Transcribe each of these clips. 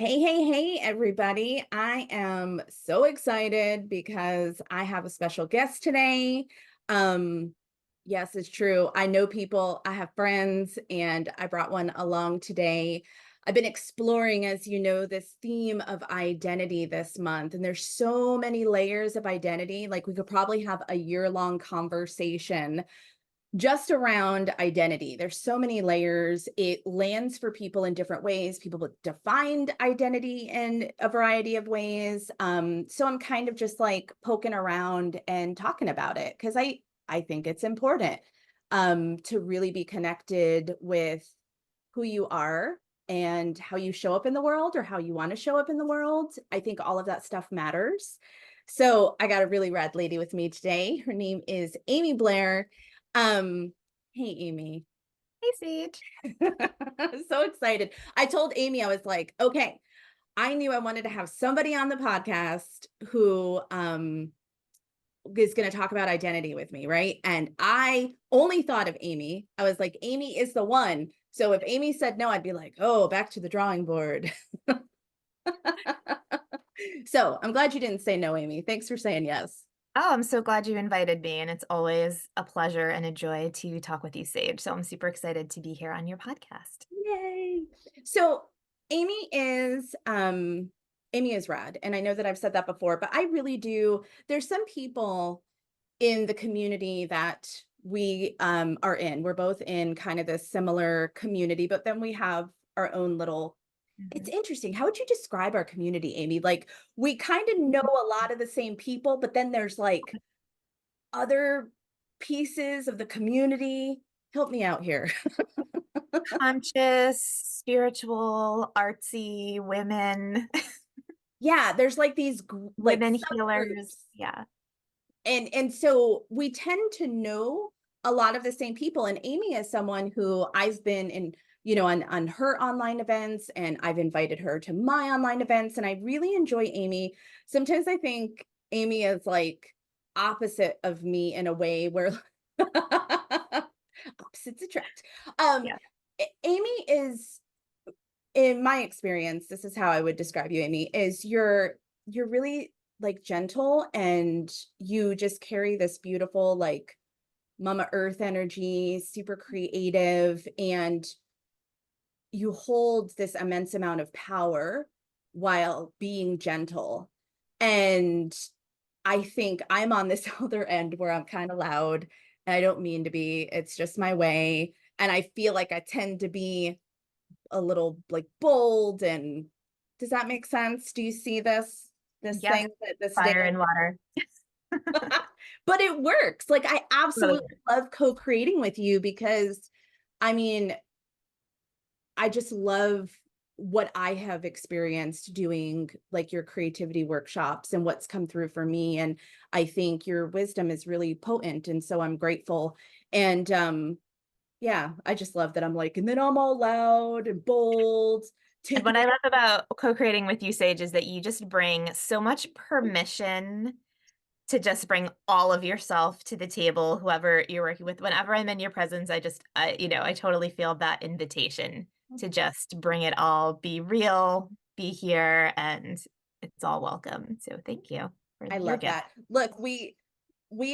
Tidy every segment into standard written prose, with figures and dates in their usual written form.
Hey, everybody. I am so excited because I have a special guest today. Um, yes, it's true. I know people, I have friends, and I brought one along today. I've been exploring, as you know, this theme of identity this month, and there's so many layers of identity. Like, we could probably have a year-long conversation just around identity. There's so many layers. It lands for people in different ways. People with defined identity in a variety of ways. So I'm kind of just like poking around and talking about it because I think it's important to really be connected with who you are and how you show up in the world or how you want to show up in the world. I think all of that stuff matters. So I got a really rad lady with me today. Her name is Aimee Blair. Hey, Amy. Hey, Sage. I'm so excited. I told Amy, I was like, okay, I knew I wanted to have somebody on the podcast who is going to talk about identity with me, right? And I only thought of Amy. I was like, Amy is the one. So if Amy said no, I'd be like, oh, back to the drawing board. So I'm glad you didn't say no, Amy. Thanks for saying yes. Oh, I'm so glad you invited me, and it's always a pleasure and a joy to talk with you, Sage. So I'm super excited to be here on your podcast. Yay. So Amy is Amy is rad. And I know that I've said that before, but I really do. There's some people in the community that we are in. We're both in kind of this similar community, but then we have our own little. It's Mhm. interesting. How would you describe our community, Amy? Like, we kind of know a lot of the same people, but then there's like other pieces of the community. Help me out here. Conscious, spiritual, artsy women, Yeah, there's like these like women healers. subgroups. Yeah. And so we tend to know a lot of the same people. And Amy is someone who I've been in, on her online events, and I've invited her to my online events. And I really enjoy Amy. Sometimes I think Amy is like opposite of me in a way where opposites attract. Um, Yeah. Amy is, in my experience, this is how I would describe you, Amy, is you're really like gentle, and you just carry this beautiful like mama earth energy, super creative, and you hold this immense amount of power while being gentle. And I think I'm on this other end where I'm kind of loud, and I don't mean to be. It's just my way. And I feel like I tend to be a little like bold. And does that make sense? Do you see this Yes. thing that this Fire dance? and water. But it works. Like, I Really absolutely good. love co-creating with you because I mean, I just love what I have experienced doing like your creativity workshops and what's come through for me. And I think your wisdom is really potent. And so I'm grateful. And yeah, I just love that I'm like, and then I'm all loud and bold, And taking what I love about co-creating with you, Sage, is that you just bring so much permission to just bring all of yourself to the table, whoever you're working with. Whenever I'm in your presence, I totally feel that invitation to just bring it all, be real, be here, and it's all welcome. So thank you for I your love gift. that. Look, we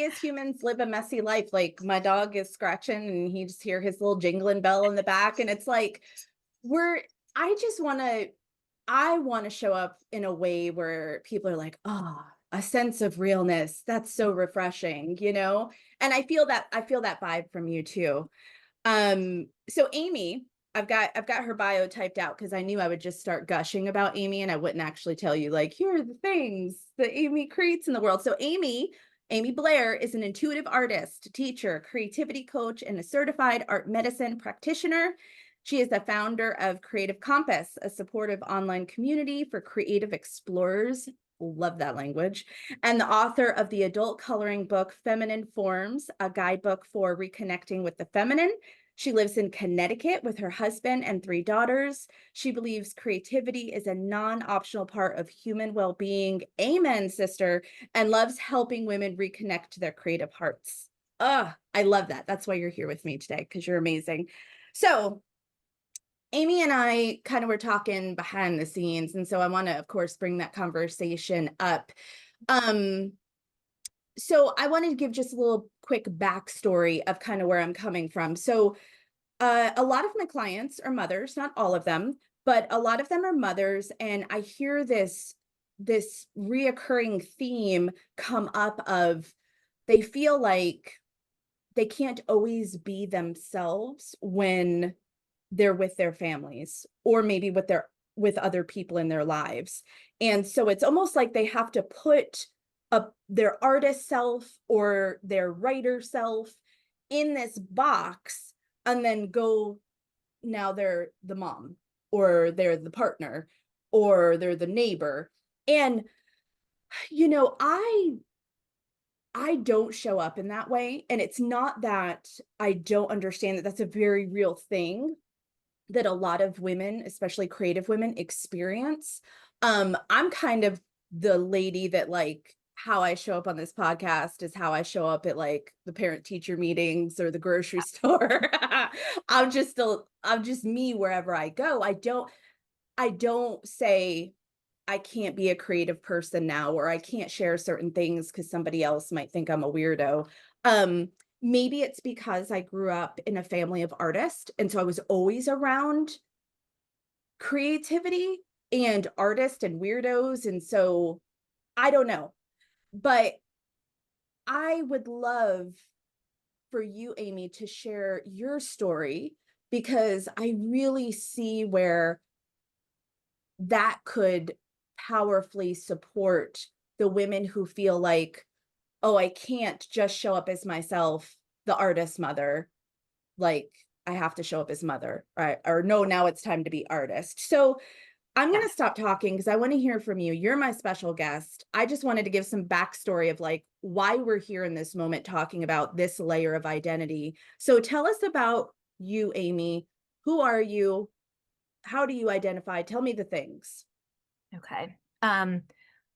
as humans live a messy life. Like, my dog is scratching and he just hear his little jingling bell in the back. And it's like, we're I just I want to show up in a way where people are like, oh, a sense of realness. That's so refreshing. And I feel that vibe from you too. So Amy, I've got her bio typed out because I knew I would just start gushing about Amy and I wouldn't actually tell you like, here are the things that Amy creates in the world. So Aimee Blair is an intuitive artist, teacher, creativity coach, and a certified art medicine practitioner. She is the founder of Creative Compass, a supportive online community for creative explorers. Love that language. And the author of the adult coloring book, Feminine Forms, a guidebook for reconnecting with the feminine. She lives in Connecticut with her husband and three daughters. She believes creativity is a non-optional part of human well-being. Amen, sister. And loves helping women reconnect to their creative hearts. I love that. That's why you're here with me today, because you're amazing. So Amy and I kind of were talking behind the scenes, and so I want to, of course, bring that conversation up. Um, so I wanted to give just a little quick backstory of kind of where I'm coming from. So a lot of my clients are mothers, not all of them, but a lot of them are mothers, and I hear this reoccurring theme come up of they feel like they can't always be themselves when they're with their families or maybe with other people in their lives. And so it's almost like they have to put up their artist self or their writer self in this box and then go, now they're the mom or they're the partner or they're the neighbor. And you know, I don't show up in that way, and it's not that I don't understand that that's a very real thing that a lot of women, especially creative women, experience. I'm kind of the lady that, like, how I show up on this podcast is how I show up at like the parent teacher meetings or the grocery store. I'm just me wherever I go. I don't say I can't be a creative person now, or I can't share certain things because somebody else might think I'm a weirdo. Um, Maybe it's because I grew up in a family of artists, and so I was always around creativity and artists and weirdos, and so I don't know. But I would love for you, Amy, to share your story because I really see where that could powerfully support the women who feel like, oh, I can't just show up as myself, the artist mother. Like, I have to show up as mother, right? Or no, now it's time to be artist. So I'm going Yeah. to stop talking because I want to hear from you. You're my special guest. I just wanted to give some backstory of like why we're here in this moment talking about this layer of identity. So tell us about you, Amy. Who are you? How do you identify? Tell me the things. Okay.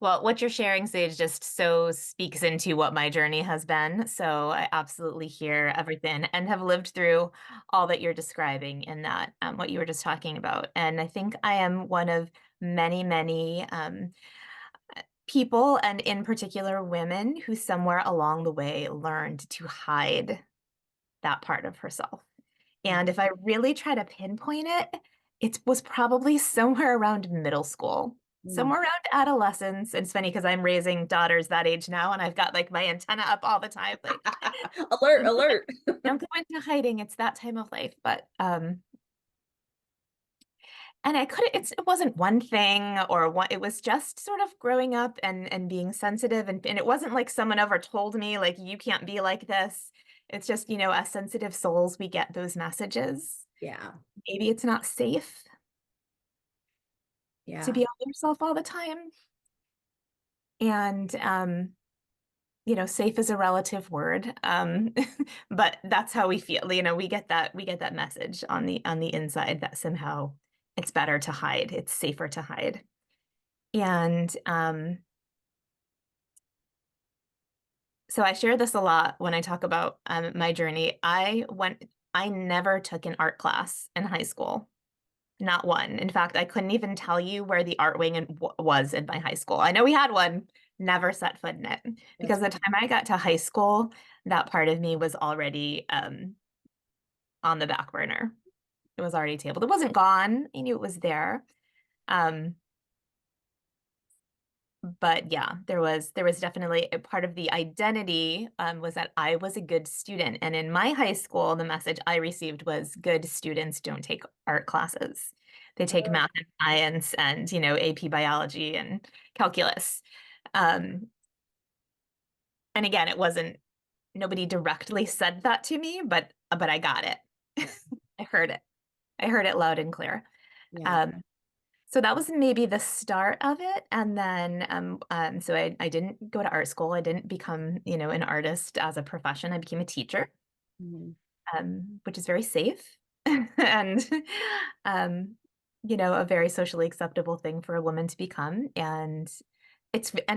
Well, what you're sharing, Sage, just so speaks into what my journey has been. So I absolutely hear everything and have lived through all that you're describing in that, what you were just talking about. And I think I am one of many, many people, and in particular women, who somewhere along the way learned to hide that part of herself. And if I really try to pinpoint it, it was probably somewhere around middle school, Mm. somewhere around adolescence. And it's funny because I'm raising daughters that age now, and I've got like my antenna up all the time, like, Alert, don't go, alert. don't go into hiding. It's that time of life. But and I couldn't, it wasn't one thing or one, it was just sort of growing up and being sensitive. And it wasn't like someone ever told me, like, you can't be like this. It's just, as sensitive souls, we get those messages. Yeah. Maybe it's not safe to Yeah. be on yourself all the time. And, safe is a relative word. But that's how we feel, we get that message on the inside that somehow it's better to hide. It's safer to hide. And, so I share this a lot when I talk about my journey. I never took an art class in high school. Not one. In fact, I couldn't even tell you where the art wing was in my high school. I know we had one, never set foot in it. Because That's the time I got to high school, that part of me was already on the back burner. It was already tabled. It wasn't gone. I knew it was there. Um, but yeah, there was definitely a part of the identity was that I was a good student. And in my high school, the message I received was good students don't take art classes. They take math and science and, AP biology and calculus. Um, and again, nobody directly said that to me, but I got it. I heard it. I heard it loud and clear. yeah. Um, So that was maybe the start of it. And then, so I didn't go to art school. I didn't become, an artist as a profession. I became a teacher, Mhm. which is very safe and, um, a very socially acceptable thing for a woman to become. And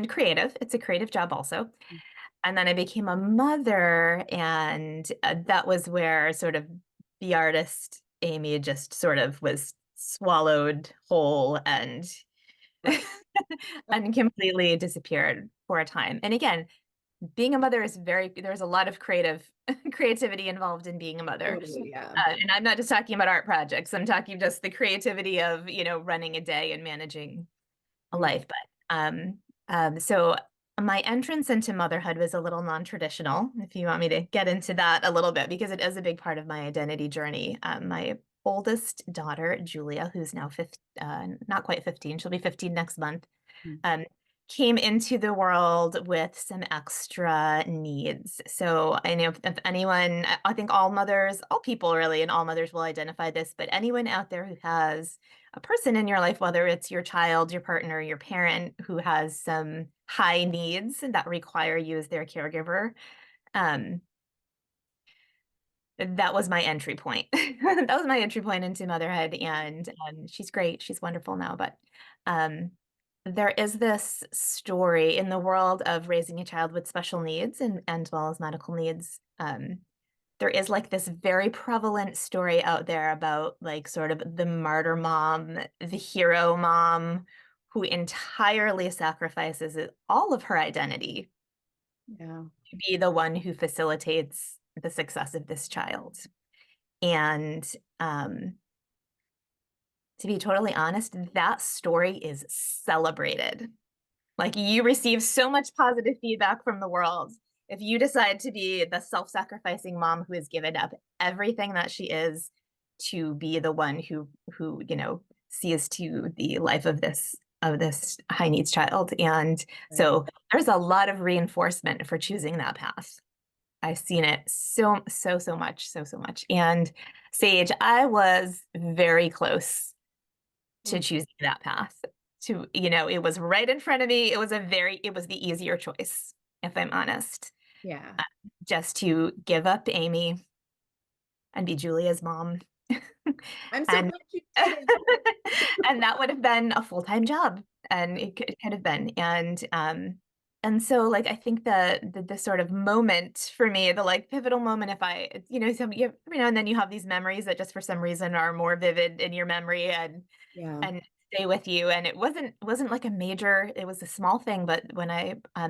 creative. It's a creative job also. And then I became a mother, and that was where sort of the artist Amy just sort of was swallowed whole and Right. and completely disappeared for a time. And again, being a mother is there's a lot of creativity involved in being a mother. Totally, yeah. And I'm not just talking about art projects. I'm talking just the creativity of, running a day and managing a Yeah. life. But so my entrance into motherhood was a little non-traditional, if you want me to get into that a little bit, because it is a big part of my identity journey. My oldest daughter, Julia, who's now not quite 15, she'll be 15 next month, Mm. um, came into the world with some extra needs. So I know if anyone, I think all mothers, all people really, and all mothers will identify this, but anyone out there who has a person in your life, whether it's your child, your partner, your parent, who has some high needs that require you as their caregiver, um, that was my entry point. That was my entry point into motherhood, and she's great. She's wonderful now, but um, there is this story in the world of raising a child with special needs and as well as medical needs. There is like this very prevalent story out there about like sort of the martyr mom, the hero mom, who entirely sacrifices all of her identity Yeah. to be the one who facilitates the success of this child. And um, to be totally honest, that story is celebrated. Like you receive so much positive feedback from the world if you decide to be the self-sacrificing mom who has given up everything that she is to be the one who sees to the life of this high needs child. And Right. so there's a lot of reinforcement for choosing that path. I've seen it so much, so much. And Sage, I was very close to Mm. choosing that path. It was right in front of me. It was the easier choice, if I'm honest. Yeah. Just to give up Amy and be Julia's mom. I'm so And glad you did it. and that would have been a full-time job. And it could have been. And so like I think the sort of moment for me, the like pivotal moment, if I, every now and then you have these memories that just for some reason are more vivid in your memory Yeah. and stay with you. And it wasn't like a major, it was a small thing, but when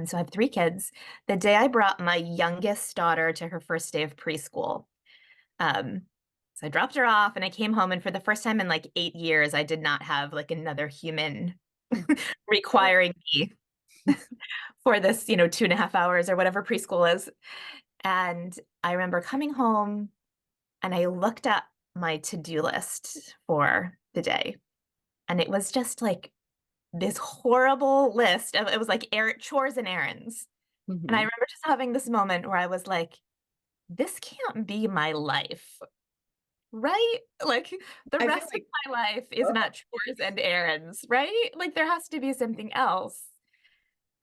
so I have three kids. The day I brought my youngest daughter to her first day of preschool, um, so I dropped her off and I came home, and for the first time in like 8 years, I did not have like another human Right. requiring me for this, 2.5 hours or whatever preschool is. And I remember coming home and I looked at my to-do list for the day. And it was just like this horrible list of, it was like chores and errands. And I Mhm. remember just having this moment where I was like, this can't be my life, right? Like the I feel rest of like, my life is oh, not chores and errands, right? Like there has to be something else.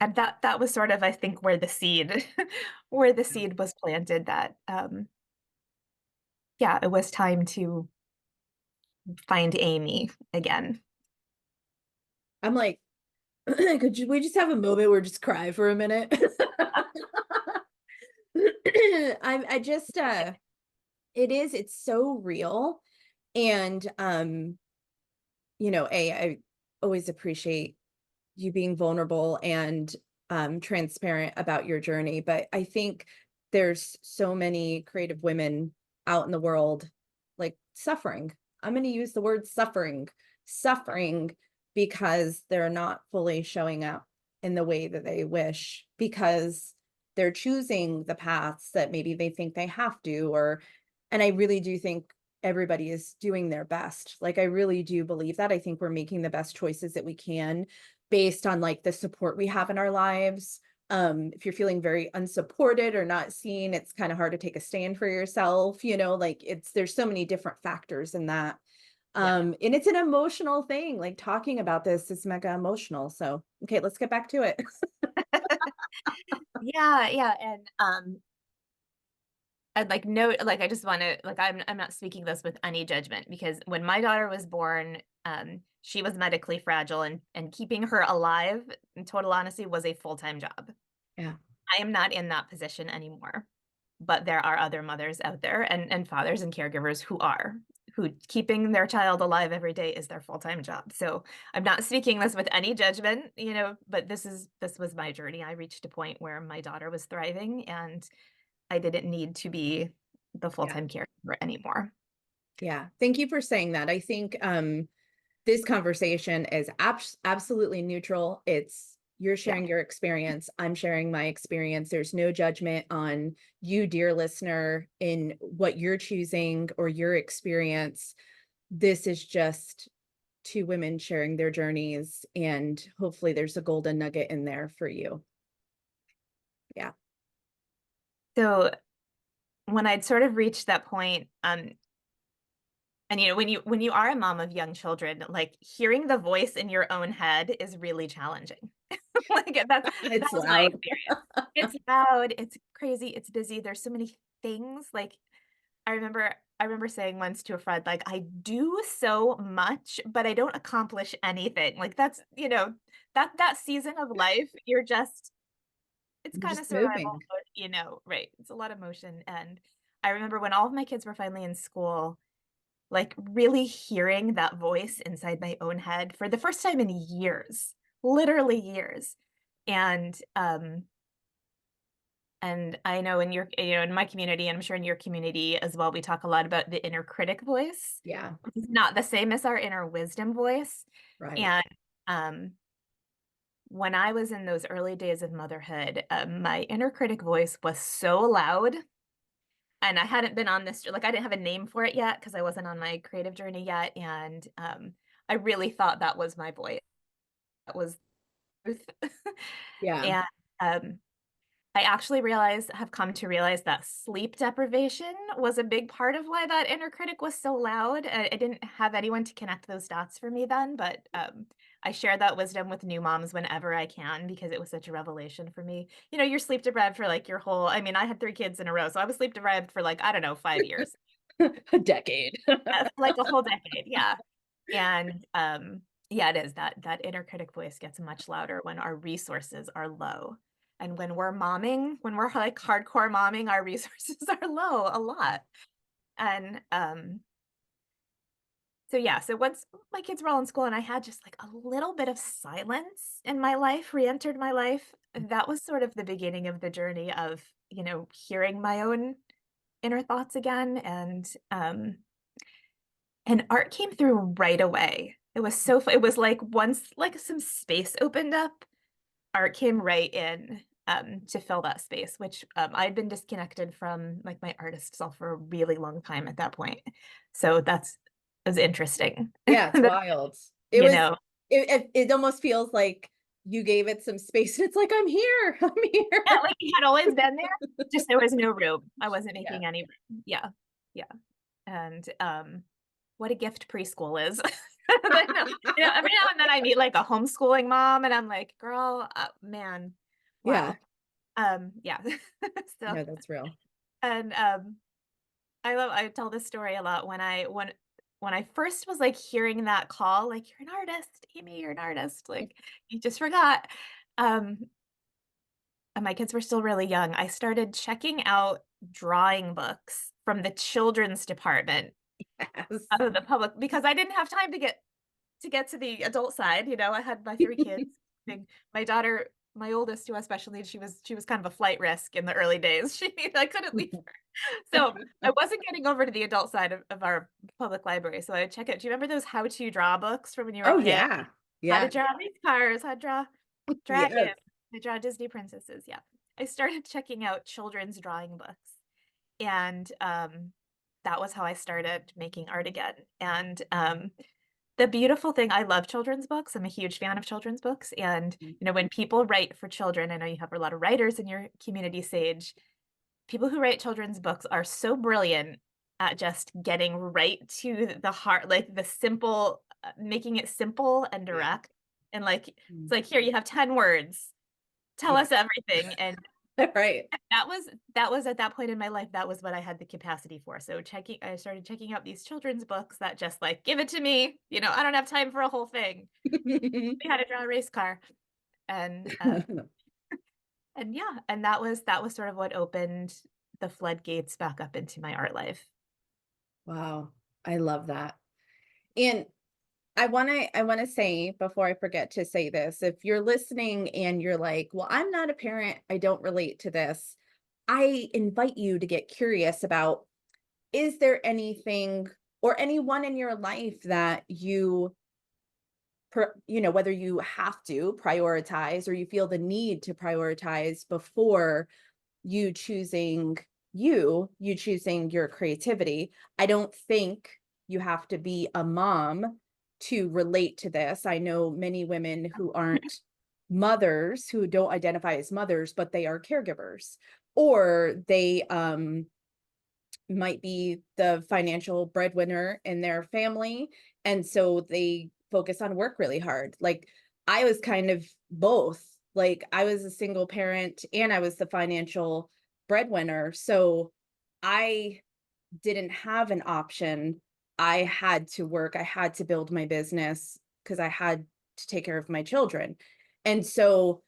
And that was sort of, I think, where the seed where the yeah. seed was planted that yeah, it was time to find Amy again. I'm like, we just have a moment where just cry for a minute? I just it's so real. And I always appreciate you being vulnerable and transparent about your journey. But I think there's so many creative women out in the world like suffering. I'm going to use the word suffering because they're not fully showing up in the way that they wish because they're choosing the paths that maybe they think they have to, and I really do think everybody is doing their best. Like I really do believe that. I think we're making the best choices that we can based on like the support we have in our lives. If you're feeling very unsupported or not seen, it's kind of hard to take a stand for yourself, like there's so many different factors in that. Yeah. And it's an emotional thing. Like talking about this is mega emotional. So, okay, let's get back to it. Yeah, yeah. And I'd like note, like I just want to, like I'm not speaking this with any judgment, because when my daughter was born, she was medically fragile, and keeping her alive, in total honesty, was a full-time job. Yeah. I am not in that position anymore, but there are other mothers out there and fathers and caregivers who keeping their child alive every day is their full-time job. So I'm not speaking this with any judgment, but this was my journey. I reached a point where my daughter was thriving and I didn't need to be the Yeah. full-time caregiver anymore. Yeah. Thank you for saying that. I think this conversation is absolutely neutral. You're Yeah. sharing your experience. I'm sharing my experience. There's no judgment on you, dear listener, in what you're choosing or your experience. This is just two women sharing their journeys, and hopefully there's a golden nugget in there for you. Yeah. So when I'd sort of reached that point, and when you are a mom of young children, like hearing the voice in your own head is really challenging. Like that It's was my loud. experience. It's loud, it's crazy, it's busy. There's so many things. Like I remember saying once to a friend, like, I do so much, but I don't accomplish anything. Like that's, that season of life, it's You're kind of just survival moving. mode, right? It's a lot of motion. And I remember when all of my kids were finally in school, like really hearing that voice inside my own head for the first time in years, literally years. And and I know in my community, and I'm sure in your community as well, we talk a lot about the inner critic voice, Yeah. which is not the same as our inner wisdom voice. Right. And um when I was in those early days of motherhood, my inner critic voice was so loud. And I hadn't been on this, like, I didn't have a name for it yet because I wasn't on my creative journey yet. And I really thought that was my voice. That was truth. Yeah. And um, I actually have come to realize that sleep deprivation was a big part of why that inner critic was so loud. I didn't have anyone to connect those dots for me then, but I share that wisdom with new moms whenever I can because it was such a revelation for me. You're sleep deprived for like your whole, I mean, I had 3 kids in a row, so I was sleep deprived for like, I don't know, 5 years. A decade. Like a whole decade, yeah. And yeah, it is that inner critic voice gets much louder when our resources are low. And when we're like hardcore momming, our resources are low a lot. And so yeah, so once my kids were all in school and I had just like a little bit of silence in my life re-entered my life, that was sort of the beginning of the journey of, hearing my own inner thoughts again. And art came through right away. It was it was like once like some space opened up, art came right in to fill that space, which I'd been disconnected from like my artist self for a really long time at that point. So it was interesting. Yeah, it's That, wild. It you was know, it almost feels like you gave it some space. It's like, I'm here. I'm yeah, here. like he had always been there, just there was no room. I wasn't Yeah. making any room. Yeah. Yeah. And what a gift preschool is. Like, every now and then I meet like a homeschooling mom and I'm like, girl, man, Yeah. wow. Yeah. So, No, that's real. and I tell this story a lot when I first was like hearing that call, like, you're an artist, Amy, you're an artist, like you just forgot. Um, and my kids were still really young. I started checking out drawing books from the children's department Yes. of the public because I didn't have time to the adult side. I had my 3 kids. My daughter, my oldest, who has special needs, she was kind of a flight risk in the early days. I couldn't leave her. So I wasn't getting over to the adult side of our public library. So I would check out. Do you remember those how-to draw books from when you were a Oh kid? yeah. How to Yeah. draw race cars, how to draw dragons, Yes. how to draw Disney princesses. Yeah. I started checking out children's drawing books. And that was how I started making art again. And the beautiful thing, I love children's books. I'm a huge fan of children's books. And, when people write for children, I know you have a lot of writers in your community, Sage. People who write children's books are so brilliant at just getting right to the heart, like the simple, making it simple and Yeah. direct. And like, it's Mm. like, here, you have 10 words, tell Yeah. us everything. And Right. that was at that point in my life, that was what I had the capacity for. So I started checking out these children's books that just like, give it to me. I don't have time for a whole thing. We had to draw a race car. And and yeah, and that was sort of what opened the floodgates back up into my art life. Wow. I love that. And I want to say before I forget to say this, if you're listening and you're like, "Well, I'm not a parent, I don't relate to this." I invite you to get curious about, is there anything or anyone in your life that whether you have to prioritize or you feel the need to prioritize before you choosing you choosing your creativity. I don't think you have to be a mom to relate to this. I know many women who aren't mothers, who don't identify as mothers, but they are caregivers, or they might be the financial breadwinner in their family, and so they focus on work really hard. Like, I was kind of both. Like, I was a single parent and I was the financial breadwinner, so I didn't have an option. I had to work, I had to build my business because I had to take care of my children. And so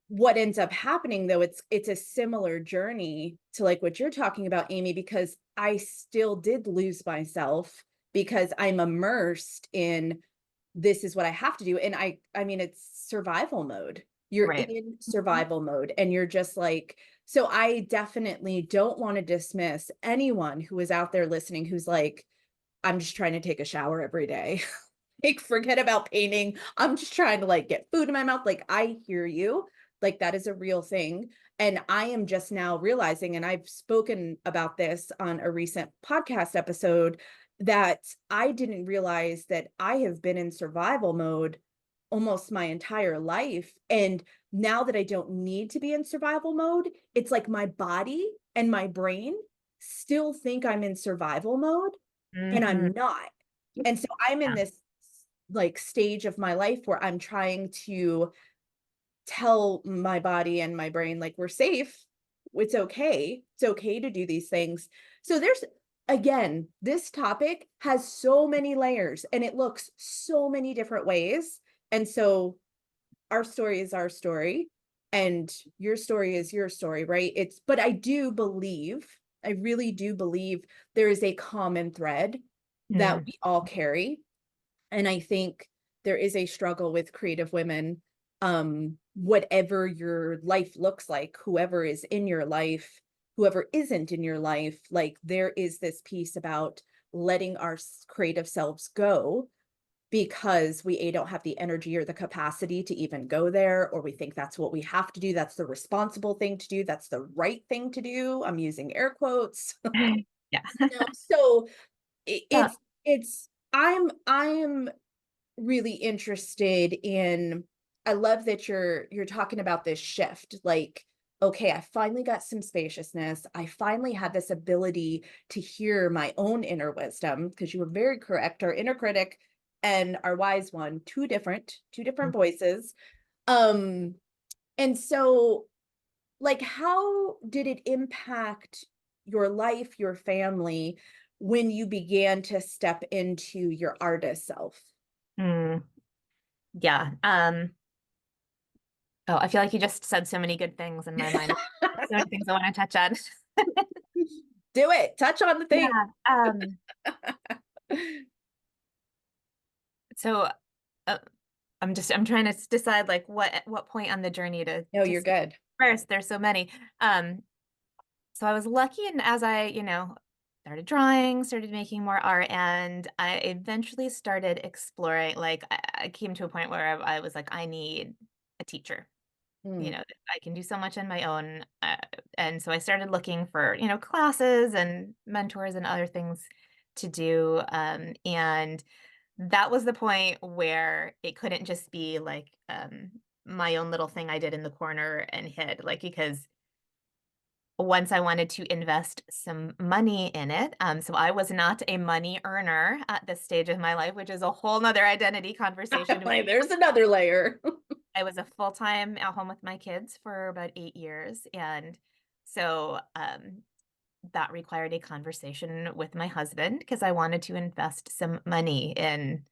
what ends up happening, though, it's a similar journey to like what you're talking about, Amy, because I still did lose myself because I'm immersed in, this is what I have to do. And I mean, it's survival mode. You're Right. in survival mode and you're just like, so I definitely don't want to dismiss anyone who is out there listening who's like, I'm just trying to take a shower every day. Like, forget about painting. I'm just trying to like get food in my mouth. Like, I hear you. Like, that is a real thing. And I am just now realizing, and I've spoken about this on a recent podcast episode, that I didn't realize that I have been in survival mode almost my entire life. And now that I don't need to be in survival mode, it's like my body and my brain still think I'm in survival mode and Mhm. I'm not. And so I'm in this like stage of my life where I'm trying to tell my body and my brain, like, we're safe. It's okay. It's okay to do these things. So there's, again, this topic has so many layers and it looks so many different ways. And so our story is our story and your story is your story, right? But I really do believe there is a common thread that Mm. we all carry. And I think there is a struggle with creative women, whatever your life looks like, whoever is in your life, whoever isn't in your life, like, there is this piece about letting our creative selves go because we don't have the energy or the capacity to even go there, or we think that's what we have to do, that's the responsible thing to do, that's the right thing to do. I'm using air quotes. Yeah. So Yeah. it's I'm really interested in, I love that you're talking about this shift, like, okay, I finally got some spaciousness. I finally had this ability to hear my own inner wisdom, because you were very correct. Our inner critic and our wise one, two different voices. Um, and so, like, how did it impact your life, your family, when you began to step into your artist self? Mm. Yeah. Oh, I feel like you just said so many good things in my mind. So many things I want to touch on. Do it. Touch on the thing. Yeah. So uh, I'm trying to decide like what at what point on the journey No, to you're speak good. first. There's so many. So I was lucky, and as I, started drawing, started making more art, and I eventually started exploring, like I came to a point where I was like, I need a teacher. Mm. I can do so much on my own. And so I started looking for, classes and mentors and other things to do. And that was the point where it couldn't just be like my own little thing I did in the corner and hid, like, because once I wanted to invest some money in it. So I was not a money earner at this stage of my life, which is a whole nother identity conversation. Like, there's another layer. I was a full-time at home with my kids for about 8 years, and so, that required a conversation with my husband because I wanted to invest some money in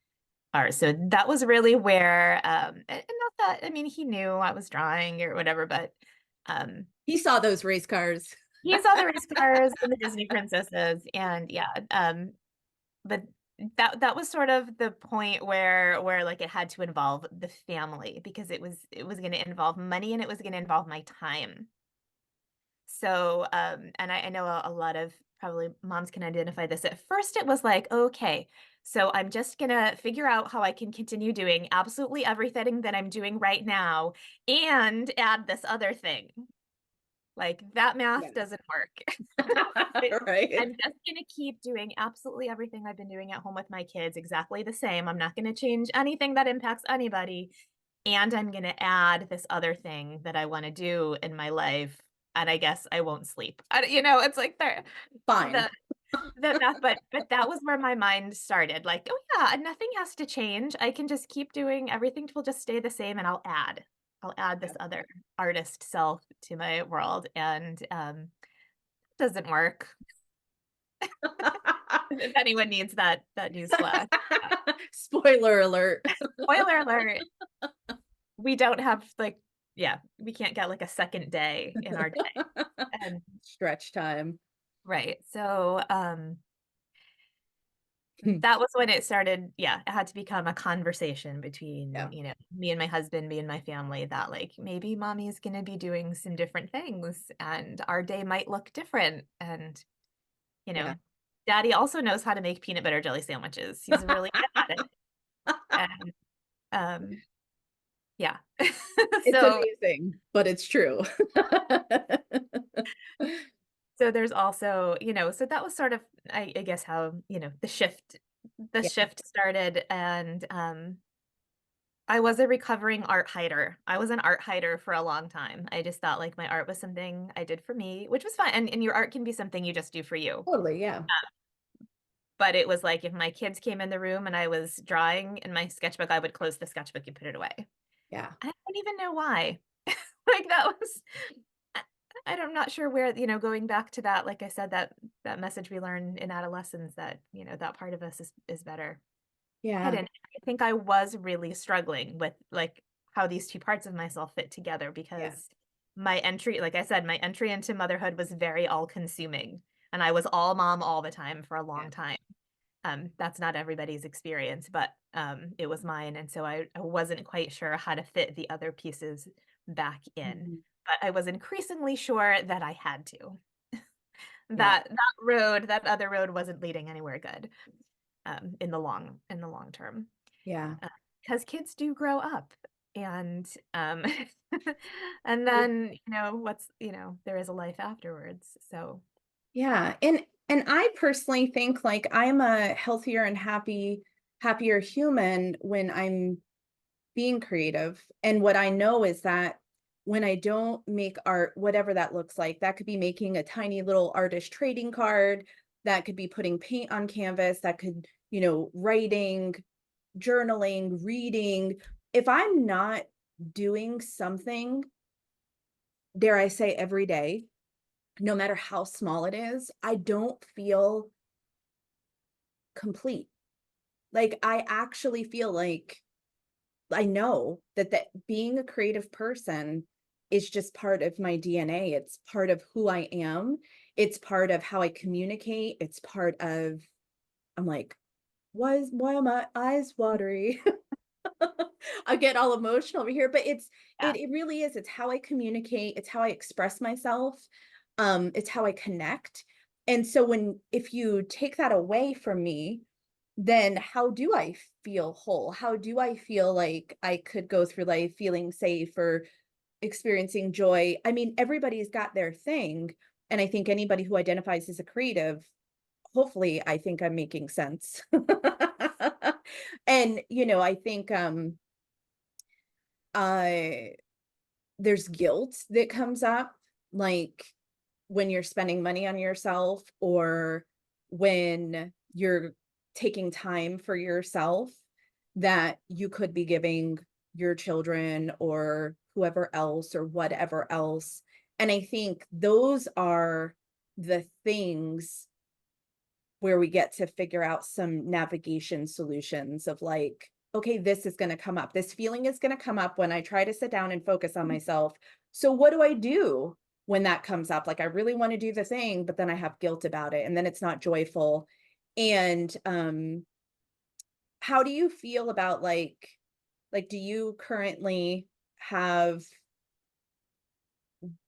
art. So that was really where, and not that, I mean, he knew I was drawing or whatever, but, um, He saw those race cars. he saw the race cars and the Disney princesses, and yeah, but that was sort of the point where like it had to involve the family because it was going to involve money and it was going to involve my time. So, and I know a lot of probably moms can identify this. At first, it was like, okay, so I'm just gonna figure out how I can continue doing absolutely everything that I'm doing right now and add this other thing. Like that math Yeah. doesn't work. Right. I'm just gonna keep doing absolutely everything I've been doing at home with my kids exactly the same. I'm not gonna change anything that impacts anybody. And I'm gonna add this other thing that I wanna do in my life, and I guess I won't sleep. It's like Fine. the the math, but that was where my mind started, like, "Oh, yeah, nothing has to change. I can just keep doing everything will just stay the same, and I'll add this other artist self to my world," and, doesn't work. If anyone needs that newsflash. Spoiler alert. Spoiler alert. We don't have, like yeah, we can't get, like, a second day in our day, and Stretch time. right, so, that was when it started yeah, it had to become a conversation between, Yeah. me and my husband, me and my family that, like, maybe mommy's gonna be doing some different things, and our day might look different, and, you Yeah. know, daddy also knows how to make peanut butter jelly sandwiches. He's really good at it, and, um, yeah. It's So amazing, but it's true. So there's also, so that was sort of, I guess how, the Yeah. shift started and I was a recovering art hider. I was an art hider for a long time. I just thought like my art was something I did for me, which was fine. And your art can be something you just do for you. Totally, yeah. But it was like if my kids came in the room and I was drawing in my sketchbook, I would close the sketchbook and put it away. Yeah. I don't even know why. Like that was I I'm not sure where, going back to that, like I said, that message we learn in adolescence that, that part of us is better Yeah. hidden. I think I was really struggling with like how these two parts of myself fit together Yeah. because my entry, like I said, my entry into motherhood was very all consuming and I was all mom all the time for a Yeah. long time. That's not everybody's experience, but it was mine. And so I wasn't quite sure how to fit the other pieces back in. Mhm. But I was increasingly sure that I had to. Yeah. That other road wasn't leading anywhere good in the long term. Yeah. Because kids do grow up and and then, there is a life afterwards. So Yeah, and I personally think, like, I'm a healthier and happier human when I'm being creative, and what I know is that when I don't make art, whatever that looks like, that could be making a tiny little artist trading card, that could be putting paint on canvas, that could, writing, journaling, reading. If I'm not doing something, dare I say, every day, no matter how small it is, I don't feel complete. Like, I actually feel like I know that being a creative person is just part of my DNA. It's part of who I am. It's part of how I communicate. It's part of I'm like, why are my eyes watery? I get all emotional over here, but yeah. it really is. It's how I communicate, it's how I express myself, it's how I connect. And so if you take that away from me, then how do I feel whole? How do I feel like I could go through life feeling safe or experiencing joy? I mean, everybody's got their thing. And I think anybody who identifies as a creative, hopefully, I think I'm making sense. And, I think uh there's guilt that comes up, like when you're spending money on yourself or when you're taking time for yourself that you could be giving your children or whoever else or whatever else. And I think those are the things where we get to figure out some navigation solutions of like, okay, this is going to come up. This feeling is going to come up when I try to sit down and focus on myself. So, what do I do when that comes up? Like, I really want to do the thing, but then I have guilt about it. And then it's not joyful. And how do you feel about do you currently have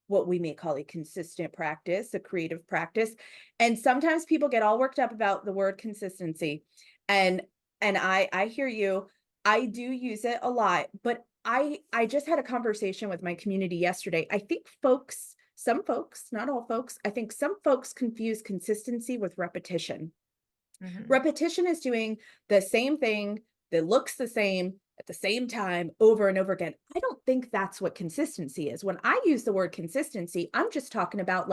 what we may call a consistent practice, a creative practice? And sometimes people get all worked up about the word consistency. And I hear you. I do use it a lot, but I just had a conversation with my community yesterday. I think some folks, not all folks, I think some folks confuse consistency with repetition. Mhm. Repetition is doing the same thing that looks the same at the same time over and over again. I don't think that's what consistency is. When I use the word consistency, I'm just talking about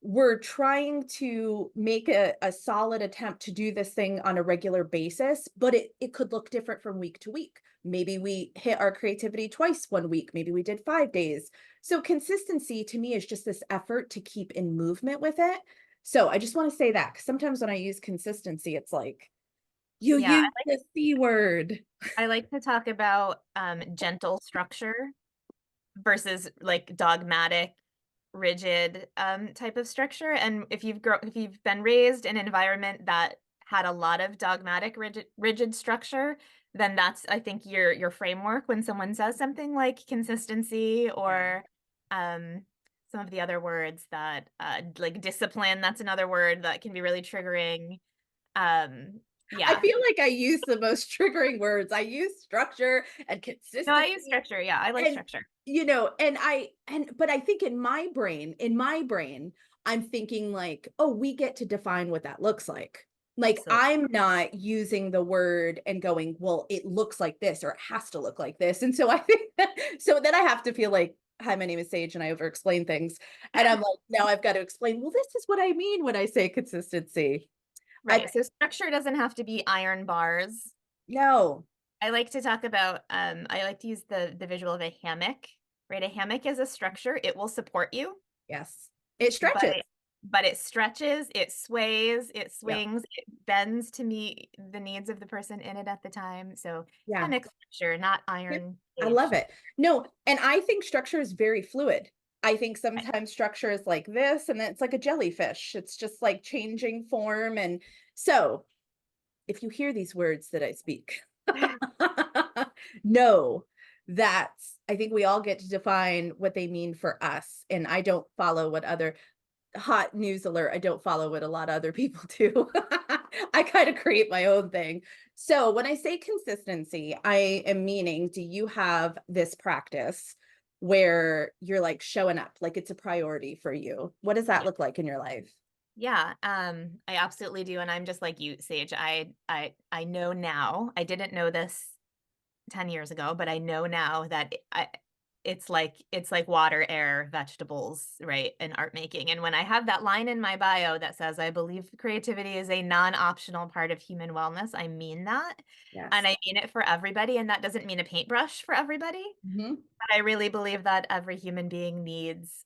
we're trying to make a solid attempt to do this thing on a regular basis, but it could look different from week to week. Maybe we hit our creativity twice one week, maybe we did 5 days. So consistency to me is just this effort to keep in movement with it. So I just want to say that, 'cause sometimes when I use consistency, it's like you Yeah, use the C word. I like to talk about, gentle structure versus, like, dogmatic, rigid, type of structure, and if you've been raised in an environment that had a lot of dogmatic, rigid structure, then that's, I think, your framework when someone says something like consistency Yeah. or, um, some of the other words that, like discipline, that's another word that can be really triggering. Um, I yeah. feel like I use the most triggering words. I use structure and No, I use consistency. structure, yeah, I like And, structure. but I think in my brain, I'm thinking oh, we get to define what that looks like. Like, Absolutely. I'm not using the word and going, well, it looks like this or it has to look like this. And so I think so then I have to feel like, hi, my name is Sage and I over explain things. And I'm like, now I've got to explain, well, this is what I mean when I say consistency. I Right, so structure doesn't have to be iron bars. no, I like to talk about, I like to use the visual of a hammock, right? A hammock is a structure, it will support you, yes. It but stretches. it stretches, it sways, it Yeah. swings, it bends to meet the needs of the person in it at the time, so Yeah. hammock structure, not Yep, iron I cage love structure. it. No, and I think structure is very fluid. I think Right. sometimes structure is like this, and then it's like a jellyfish. It's just like changing form. And so, if you hear these words that I speak, know that I think we all get to define what they mean for us. And I don't follow what other hot news alert, I don't follow what a lot of other people do. I kind of create my own thing. So when I say consistency, I am meaning, do you have this practice where you're like showing up, like it's a priority for you? What does that Yeah. look like in your life? Yeah, I absolutely do, and I'm just like you, Sage, I know now, I didn't know this 10 years ago, but I know now that it's like water, air, vegetables, right, and art making, and when I have that line in my bio that says, "I believe creativity is a non-optional part of human wellness," I mean that, and Yes. I mean it for everybody, and that doesn't mean a paintbrush for everybody, Hmm. but I really believe that every human being needs,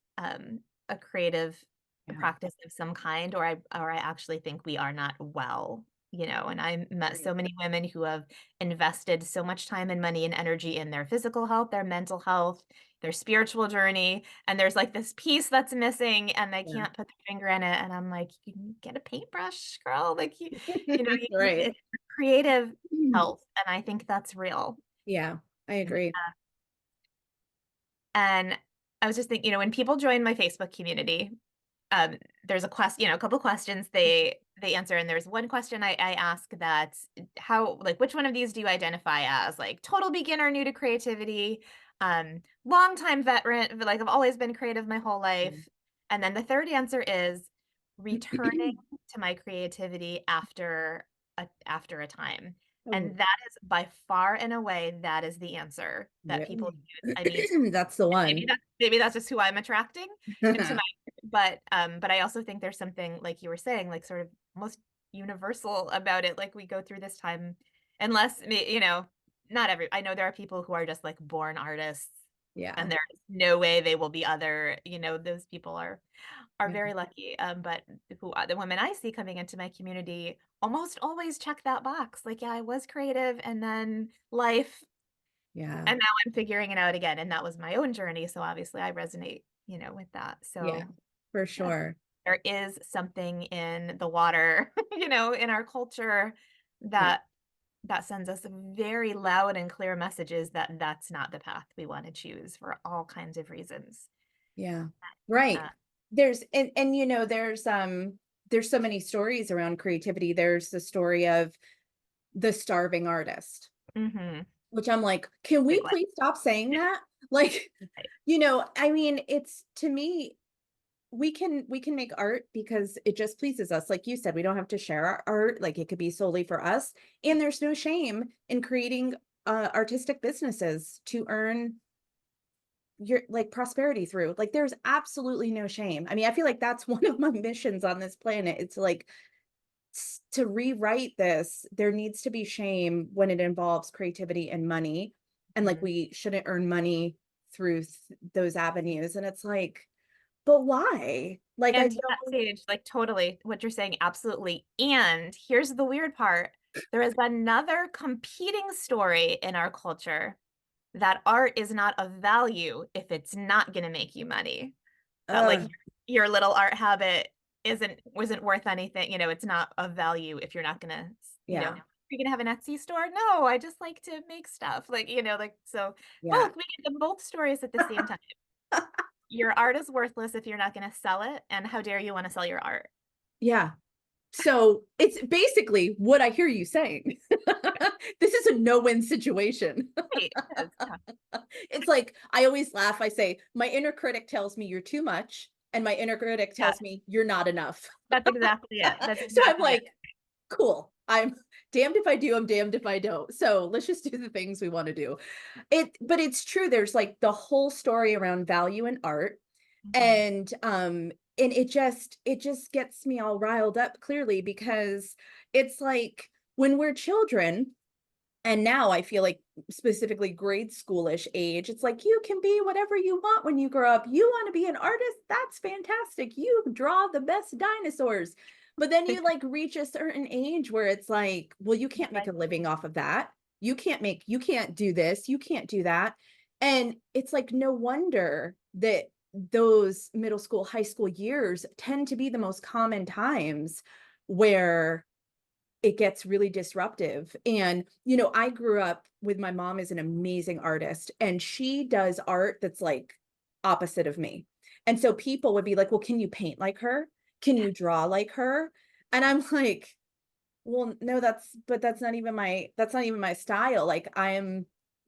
a creative Yeah. practice of some kind, or I actually think we are not well, and I met Right. so many women who have invested so much time and money and energy in their physical health, their mental health, their spiritual journey, and there's, like, this piece that's missing, and they Yeah. can't put their finger in it, and I'm like, "You can get a paintbrush, girl," like, you need Right. it's creative Mm. health, and I think that's real. Yeah, I agree. And I was just thinking, when people join my Facebook community, there's a a couple questions they answer, and there's one question I ask that how like which one of these do you identify as like total beginner, new to creativity, longtime veteran, like I've always been creative my whole life, and then the third answer is returning to my creativity after a time. Oh, And that is by far and away, that is the answer that yeah. people use. I mean, That's the one. maybe that's just who I'm attracting into my but I also think there's something, like you were saying, like, sort of almost universal about it, like, we go through this time unless not every I know there are people who are just, like, born artists, Yeah. and there's no way they will be other those people are Yeah. very lucky, but the women I see coming into my community almost always check that box, like, "Yeah, I was creative, and then life Yeah. and now I'm figuring it out again," and that was my own journey, so obviously I resonate, with that, Yeah. so For yeah. sure. there is something in the water, in our culture Yeah. that sends us very loud and clear messages that that's not the path we want to choose for all kinds of reasons. Yeah. Right. Uh, There's and there's so many stories around creativity. There's the story of the starving artist, mhm. which I'm like, can we Great one. please stop saying that? Like, Right. I mean, it's to me, we can make art because it just pleases us. Like you said, we don't have to share our art. Like it could be solely for us. And there's no shame in creating artistic businesses to earn your like prosperity through. Like there's absolutely no shame. I mean, I feel like that's one of my missions on this planet. It's like to rewrite this, there needs to be shame when it involves creativity and money. And like Mhm. we shouldn't earn money through those avenues. And it's like, but why? Like I And to that don't. stage, like totally what you're saying, absolutely. And here's the weird part. There is another competing story in our culture that art is not of value if it's not going to make you money. That like uh your little art habit wasn't worth anything. It's not of value if you're not going to, yeah, you're going to have an Etsy store. No, I just like to make stuff. Like, like so yeah. both we get the both stories at the same time. Your art is worthless if you're not going to sell it, and how dare you want to sell your art? Yeah. So it's basically what I hear you saying. This is a no-win situation. Right, it is, yeah. It's like I always laugh. I say, my inner critic tells me you're too much, and my inner critic Yeah, tells me you're not enough. that's exactly it. That's So I'm exactly it. like, cool. I'm damned if I do, I'm damned if I don't. So let's just do the things we want to do. But it's true. There's like the whole story around value in art. Mhm. And it just gets me all riled up clearly because it's like when we're children, and now I feel like specifically grade schoolish age, it's like you can be whatever you want when you grow up. You want to be an artist? That's fantastic. You draw the best dinosaurs. But then you like reach a certain age where it's like, well, you can't make a living off of that. You can't do this, you can't do that. And it's like no wonder that those middle school, high school years tend to be the most common times where it gets really disruptive. And, I grew up with my mom is an amazing artist, and she does art that's like opposite of me. And so people would be like, well, can you paint like her? Can you draw like her? And I'm like, well, no, that's not even my style. Like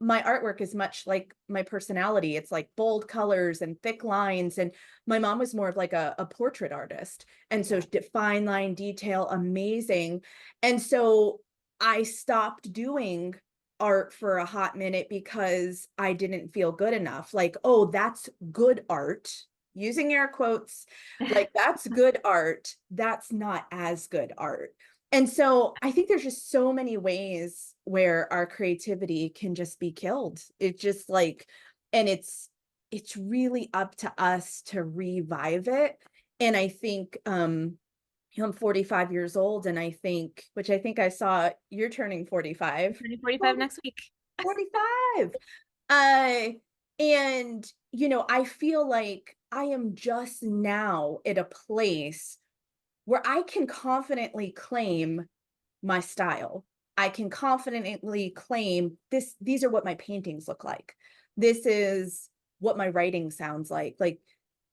my artwork is much like my personality. It's like bold colors and thick lines. And my mom was more of like a portrait artist. And so Yeah. she did fine line detail, amazing. And so I stopped doing art for a hot minute because I didn't feel good enough. Like, oh, that's good art. Using air quotes, like that's good art. That's not as good art. And so I think there's just so many ways where our creativity can just be killed. It's just like, and it's really up to us to revive it. And I think I'm 45 years old, and which I think I saw you're turning 45. Turning 45 40 next week. 45. Uh and I feel like I am just now at a place where I can confidently claim my style. I can confidently claim these are what my paintings look like. This is what my writing sounds like. Like,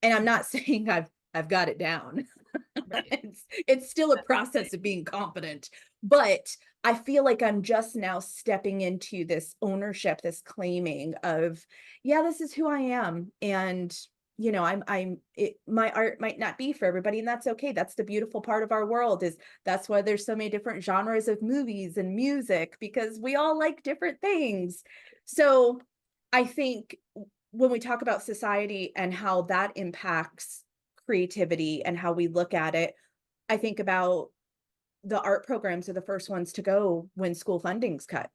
and I'm not saying I've got it down. Right. It's still a process of being confident, but I feel like I'm just now stepping into this ownership, this claiming of, yeah, this is who I am. And my art might not be for everybody, and that's okay. That's the beautiful part of our world, is that's why there's so many different genres of movies and music, because we all like different things. So I think when we talk about society and how that impacts creativity and how we look at it, I think about the art programs are the first ones to go when school funding's cut.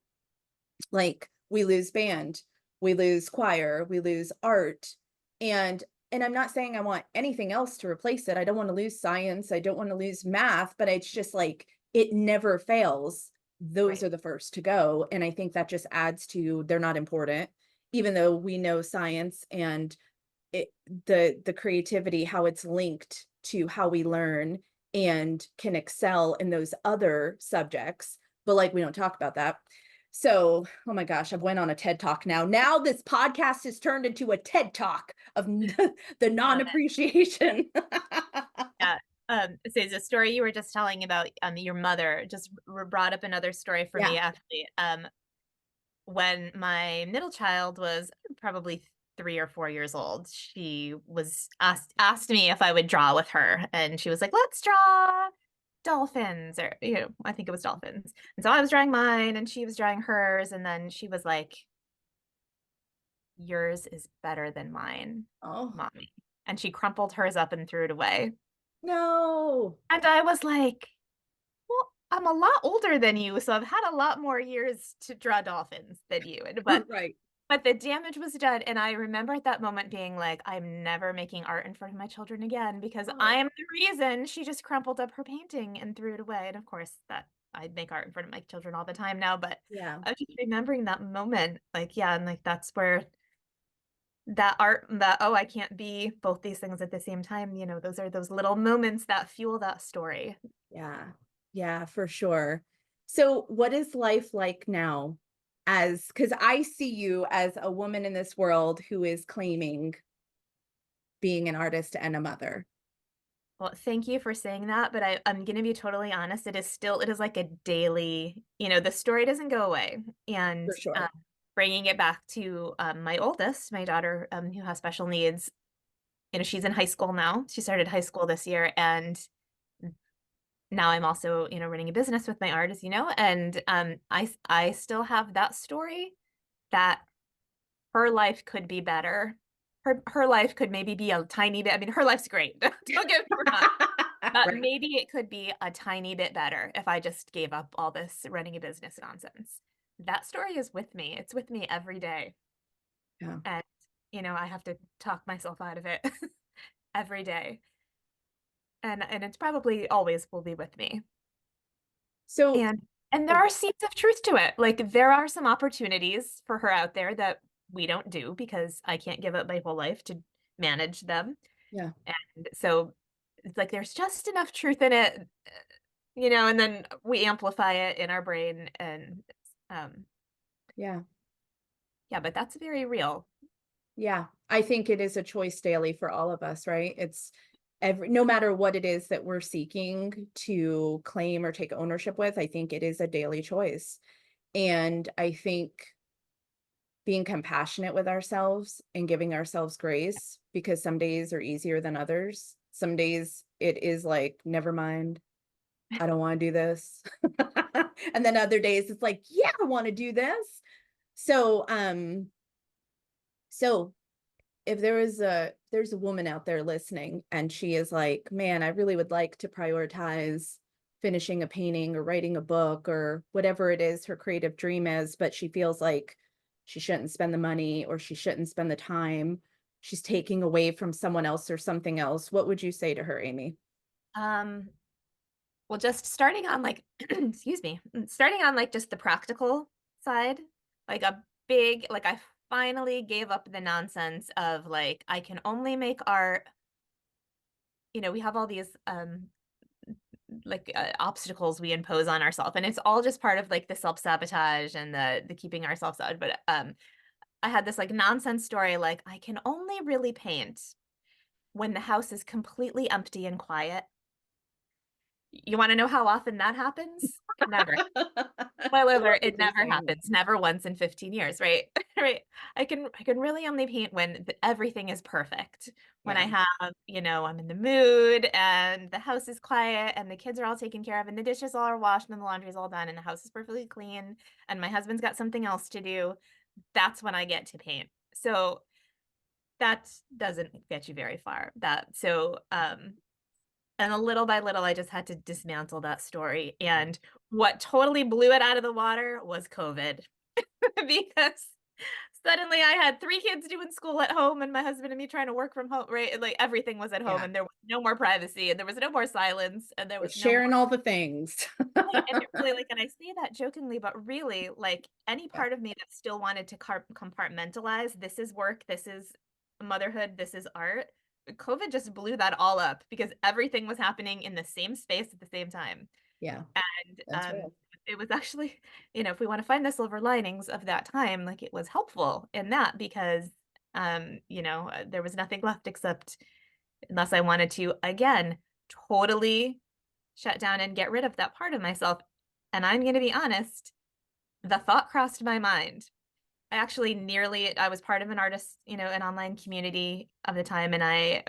Like we lose band, we lose choir, we lose art. And I'm not saying I want anything else to replace it. I don't want to lose science, I don't want to lose math, but it's just like it never fails. Those Right. are the first to go. And I think that just adds to they're not important, even though we know science and it the creativity, how it's linked to how we learn and can excel in those other subjects. But like, we don't talk about that. So, oh my gosh, I've went on a TED Talk now. Now this podcast has turned into a TED Talk of the Love it. non-appreciation. Yeah. So the story you were just telling about your mother just brought up another story for Yeah. me actually. When my middle child was probably 3 or 4 years old, she was asked me if I would draw with her, and she was like, "Let's draw dolphins," or I think it was dolphins. And so I was drawing mine, and she was drawing hers, and then she was like, "Yours is better than mine, Oh, mommy," and she crumpled hers up and threw it away. no. And I was like, well, I'm a lot older than you, so I've had a lot more years to draw dolphins than you. Right. But the damage was done, and I remember at that moment being like, "I'm never making art in front of my children again because I Oh, am the reason she just crumpled up her painting and threw it away." And of course, that I make art in front of my children all the time now, but yeah. I was just remembering that moment, like, yeah, and like that's where that art, that oh, I can't be both these things at the same time. Those are those little moments that fuel that story. Yeah. Yeah, for sure. So what is life like now as because I see you as a woman in this world who is claiming being an artist and a mother. Well, thank you for saying that, but I'm gonna be totally honest, it is like a daily, the story doesn't go away. And For sure. bringing it back to my oldest, my daughter, who has special needs, she's in high school now. She started high school this year, and now I'm also, running a business with my art, as you know, and I still have that story that her life could be better. Her life could maybe be a tiny bit. I mean, her life's great. Don't get me wrong. But Right. maybe it could be a tiny bit better if I just gave up all this running a business nonsense. That story is with me. It's with me every day. Yeah. And, I have to talk myself out of it every day. And it's probably always will be with me. So And there oh, are seeds of truth to it. Like there are some opportunities for her out there that we don't do because I can't give up my whole life to manage them. yeah. And so it's like there's just enough truth in it, and then we amplify it in our brain. And um, Yeah. yeah, but that's very real. Yeah. I think it is a choice daily for all of us, right? It's every no matter what it is that we're seeking to claim or take ownership with, I think it is a daily choice. And I think being compassionate with ourselves and giving ourselves grace because some days are easier than others. Some days it is like, never mind, I don't want to do this. And then other days it's like, yeah, I want to do this. So, so if there's a woman out there listening and she is like, man, I really would like to prioritize finishing a painting or writing a book or whatever it is her creative dream is, but she feels like she shouldn't spend the money or she shouldn't spend the time. She's taking away from someone else or something else. What would you say to her, Amy? Um, well, just starting on like, excuse me, starting on like just the practical side, like a like I finally gave up the nonsense of like, I can only make art. We have all these like obstacles we impose on ourselves, and it's all just part of like the self-sabotage and the keeping ourselves out. But I had this like nonsense story like I can only really paint when the house is completely empty and quiet. You want to know how often that happens? Never. Spoiler I love alert, that it you're never saying happens. Never once in 15 years, right? Right. I can really only paint when everything is perfect. When that. I have, I'm in the mood and the house is quiet and the kids are all taken care of and the dishes all are washed and the laundry is all done and the house is perfectly clean and my husband's got something else to do. That's when I get to paint. So that doesn't get you very far. And a little by little, I just had to dismantle that story. And what totally blew it out of the water was COVID. Because suddenly I had 3 kids doing school at home and my husband and me trying to work from home, right? And, like, everything was at home Yeah. and there was no more privacy and there was no more silence and there We're was no more sharing all the things. and it really, like, and I say that jokingly, but really, like, any Yeah. part of me that still wanted to compartmentalize, this is work, this is motherhood, this is art, COVID just blew that all up because everything was happening in the same space at the same time. Yeah, And that's real. it was actually, if we want to find the silver linings of that time, like it was helpful in that because, there was nothing left except unless I wanted to, again, totally shut down and get rid of that part of myself. And I'm going to be honest, the thought crossed my mind. I was part of an artist, an online community of the time. And I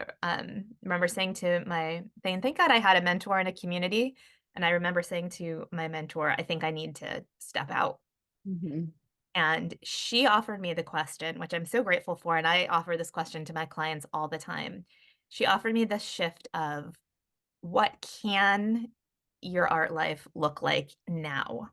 remember saying, thank God I had a mentor in a community. And I remember saying to my mentor, I think I need to step out. Mhm. And she offered me the question, which I'm so grateful for. And I offer this question to my clients all the time. She offered me the shift of what can your art life look like now?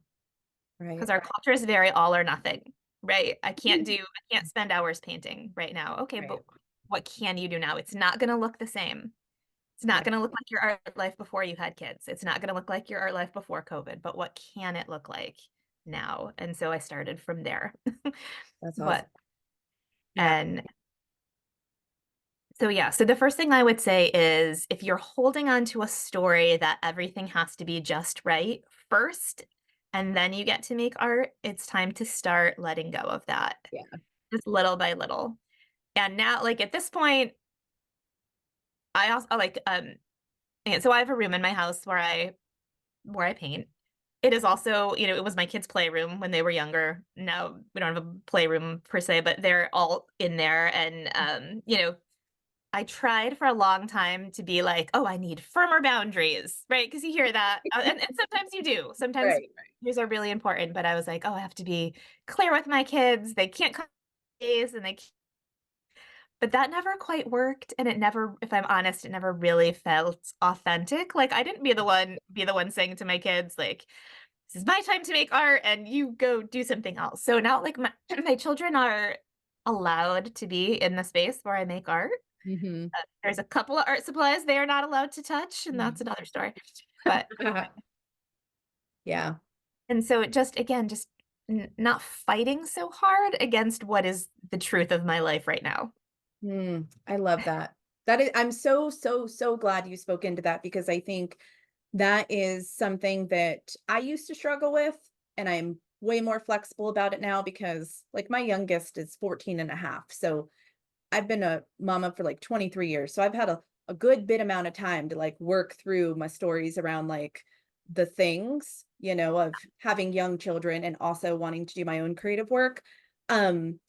Because Right. our culture is very all or nothing, right? Mhm. I can't spend hours painting right now. Okay, Right. but what can you do now? It's not going to look the same. It's not Right. going to look like your art life before you had kids. It's not going to look like your art life before COVID, but what can it look like now? And so I started from there. That's awesome. But, Yeah. and so, yeah, so the first thing I would say is if you're holding on to a story that everything has to be just right first, and then you get to make art, it's time to start letting go of that, Yeah. just little by little. And now, like at this point, I also like and so I have a room in my house where I paint. It is also, it was my kids' playroom when they were younger. Now we don't have a playroom per se, but they're all in there. And I tried for a long time to be like, oh, I need firmer boundaries, right? Because you hear that. And sometimes you do. Sometimes Right. these are really important. But I was like, oh, I have to be clear with my kids. They can't come days and but that never quite worked. And it never, if I'm honest, it never really felt authentic. Like I didn't be the one saying to my kids, like, this is my time to make art and you go do something else. So now like my children are allowed to be in the space where I make art. Mhm. There's a couple of art supplies they are not allowed to touch, and that's another story. But Yeah. and so it just again, just not fighting so hard against what is the truth of my life right now. I love that. That is, I'm so, so, so glad you spoke into that because I think that is something that I used to struggle with, and I'm way more flexible about it now because like my youngest is 14 and a half. So I've been a mama for like 23 years. So I've had a good bit amount of time to like work through my stories around like the things, of having young children and also wanting to do my own creative work. Um,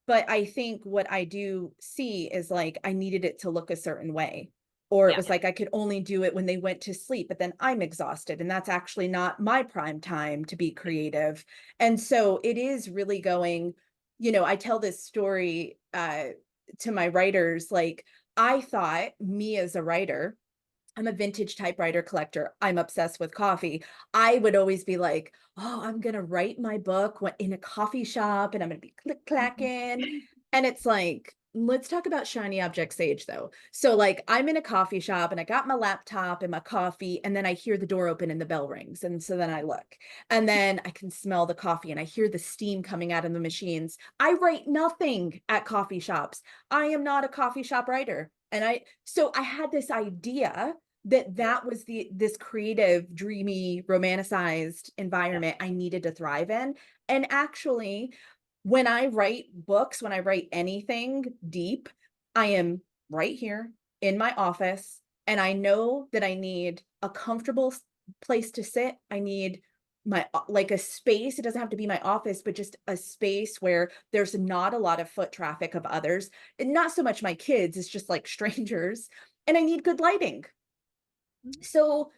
but I think what I do see is like I needed it to look a certain way. Or it Yeah. was like I could only do it when they went to sleep, but then I'm exhausted. And that's actually not my prime time to be creative. And so it is really going, I tell this story to my writers, like I thought me as a writer, I'm a vintage typewriter collector. I'm obsessed with coffee. I would always be like, "Oh, I'm gonna write my book in a coffee shop, and I'm gonna be click clacking." And it's like, let's talk about shiny object sage, though. So, like, I'm in a coffee shop, and I got my laptop and my coffee, and then I hear the door open and the bell rings, and so then I look, and then I can smell the coffee, and I hear the steam coming out of the machines. I write nothing at coffee shops. I am not a coffee shop writer, and I had this idea that was this creative, dreamy, romanticized environment I needed to thrive in. And actually, when I write books, when I write anything deep, I am right here in my office, and I know that I need a comfortable place to sit. I need my like a space. It doesn't have to be my office, but just a space where there's not a lot of foot traffic of others, and not so much my kids, it's just like strangers. And I need good lighting. So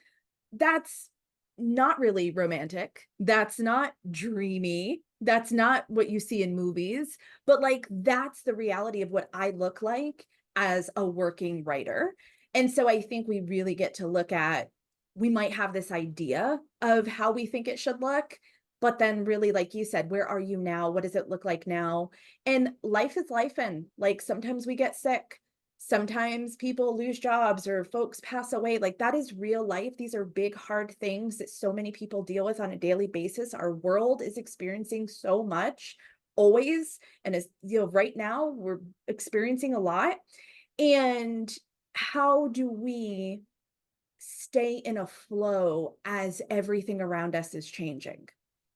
that's not really romantic. That's not dreamy. That's not what you see in movies, but like that's the reality of what I look like as a working writer. And so I think we really get to look at, we might have this idea of how we think it should look, but then really, like you said, where are you now? What does it look like now? And life is life, and like sometimes we get sick. Sometimes people lose jobs or folks pass away. Like that is real life. These are big, hard things that so many people deal with on a daily basis. Our world is experiencing so much always. And as right now, we're experiencing a lot. And how do we stay in a flow as everything around us is changing?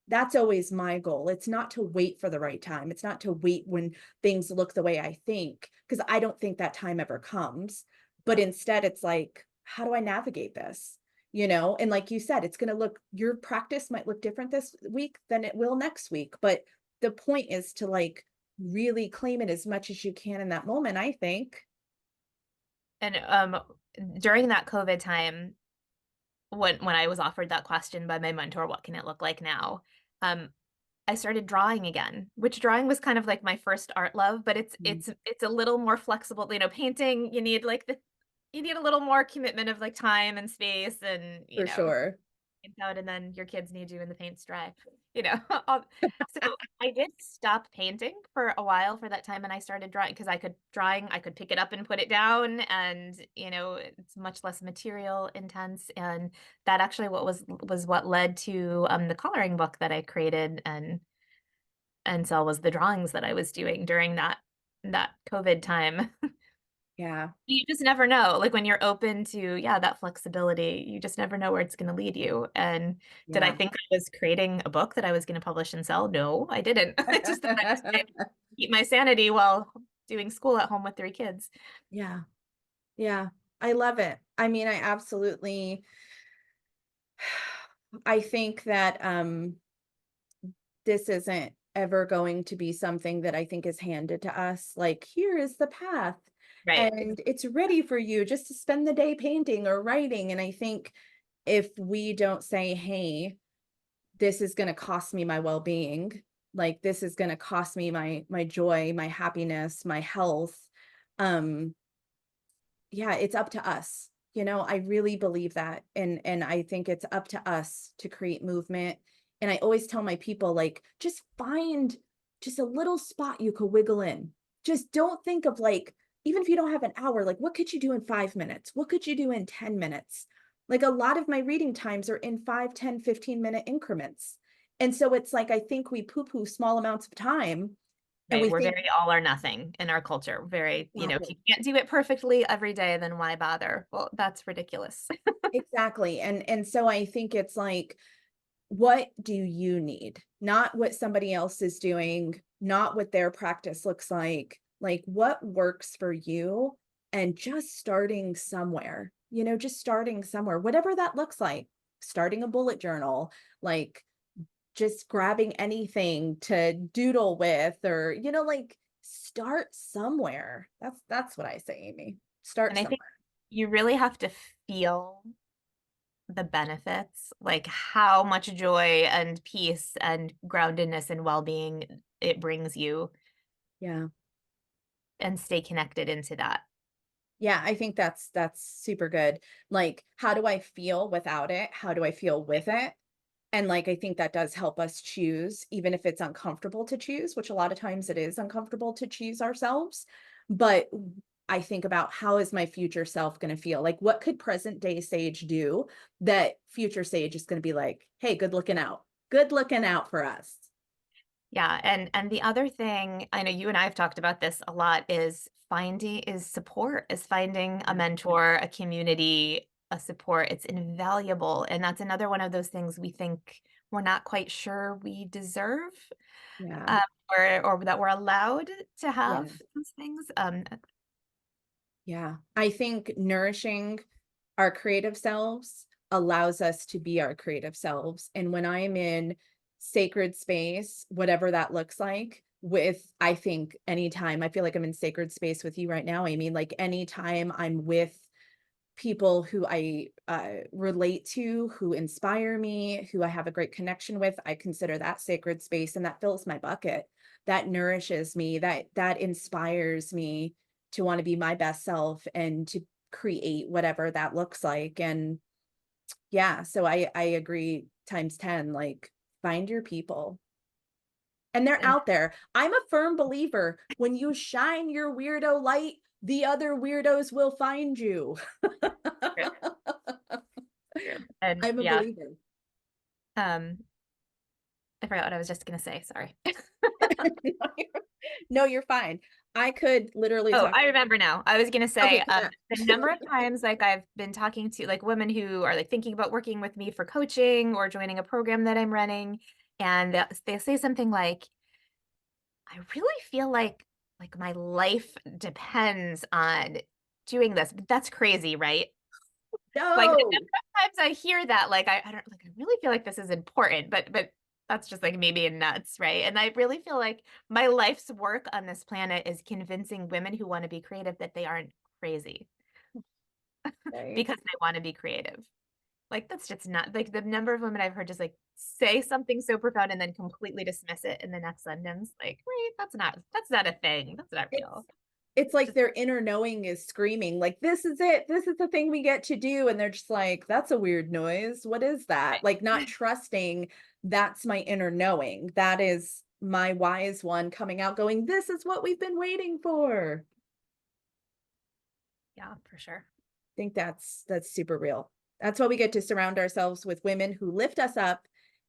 That's always my goal. It's not to wait for the right time. It's not to wait when things look the way I think, because I don't think that time ever comes. But No. instead, it's like, how do I navigate this? And like you said, it's going to look, your practice might look different this week than it will next week. But the point is to like really claim it as much as you can in that moment, I think. And during that COVID time, when I was offered that question by my mentor, what can it look like now? Um, I started drawing again, which drawing was kind of like my first art love, but it's Mm. it's it's a little more flexible. Painting, you need like you need a little more commitment of like time and space and For sure. paint out and then your kids need you and the paint's dry. You know. So I did stop painting for a while for that time and I started drawing because I could pick it up and put it down and it's much less material intense and that actually was what led to the coloring book that I created and so was the drawings that I was doing during that COVID time. Yeah. You just never know. Like when you're open to, yeah, that flexibility, you just never know where it's going to lead you. And did I Yeah. think I was creating a book that I was going to publish and sell? No, I didn't. I just thought I was going to keep my sanity while doing school at home with three kids. Yeah. Yeah. I love it. I mean, I absolutely I think that this isn't ever going to be something that I think is handed to us. Like, here is the path, Right. and it's ready for you just to spend the day painting or writing. And I think if we don't say, hey, this is going to cost me my well-being, like this is going to cost me my joy, my happiness, my health, um, yeah, it's up to us. I really believe that. And I think it's up to us to create movement. And I always tell my people, like, just find just a little spot you could wiggle in. Just don't think of like, even if you don't have an hour, like what could you do in 5 minutes? What could you do in 10 minutes? Like a lot of my reading times are in 5, 10, 15-minute increments. And so it's like I think we poo-poo small amounts of time and Right. we We're think, very all or nothing in our culture. Very, if exactly. you can't do it perfectly every day, then why bother? Well, that's ridiculous. Exactly. And so I think it's like, what do you need? Not what somebody else is doing, not what their practice looks like what works for you, and just starting somewhere, just starting somewhere, whatever that looks like, starting a bullet journal, like just grabbing anything to doodle with, or, like start somewhere. That's what I say, Amy. Start And I think somewhere. you really have to feel the benefits, like how much joy and peace and groundedness and well-being it brings you Yeah. and stay connected into that. Yeah, I think that's super good. Like, how do I feel without it? How do I feel with it? And like, I think that does help us choose, even if it's uncomfortable to choose, which a lot of times it is uncomfortable to choose ourselves. But I think about, how is my future self going to feel? Like, what could present day Sage do that future Sage is going to be like, hey, good looking out for us. Yeah, and the other thing, I know you and I have talked about this a lot, is support, is finding a Yeah. mentor, a community, a support. It's invaluable. And that's another one of those things we think we're not quite sure we deserve, Yeah. um, or that we're allowed to Yeah. have those things. Yeah. I think nourishing our creative selves allows us to be our creative selves. And when I'm in sacred space, whatever that looks like, with, I think anytime, I feel like I'm in sacred space with you right now, Amy, like anytime I'm with people who I relate to, who inspire me, who I have a great connection with, I consider that sacred space, and that fills my bucket. That nourishes me, that inspires me to want to be my best self and to create whatever that looks like. And yeah, so I agree times 10, like find your people. And they're And out there. I'm a firm believer, when you shine your weirdo light, the other weirdos will find you. and I'm a yeah, believer. um, I forgot what I was just gonna say. Sorry. No, you're fine. I could literally Oh, talk. I remember now. I was gonna say, Okay, come on. the number of times like I've been talking to like women who are like thinking about working with me for coaching or joining a program that I'm running, and they say something like, I really feel like my life depends on doing this. But that's crazy, right? Like the No. number of times I hear that, like I don't like I really feel like this is important, but that's just like maybe nuts, right? And I really feel like my life's work on this planet is convincing women who want to be creative that they aren't crazy Right. because they want to be creative. Like that's just not like the number of women I've heard just like say something so profound and then completely dismiss it in the next sentence. Like, wait, that's not a thing. That's not It's real. it's like Just their inner knowing is screaming, like, this is it. This is the thing we get to do. And they're just like, that's a weird noise. What is that? Like, not trusting that's my inner knowing. That is my wise one coming out going, this is what we've been waiting for. yeah, for sure. Think that's super real. That's why we get to surround ourselves with women who lift us up,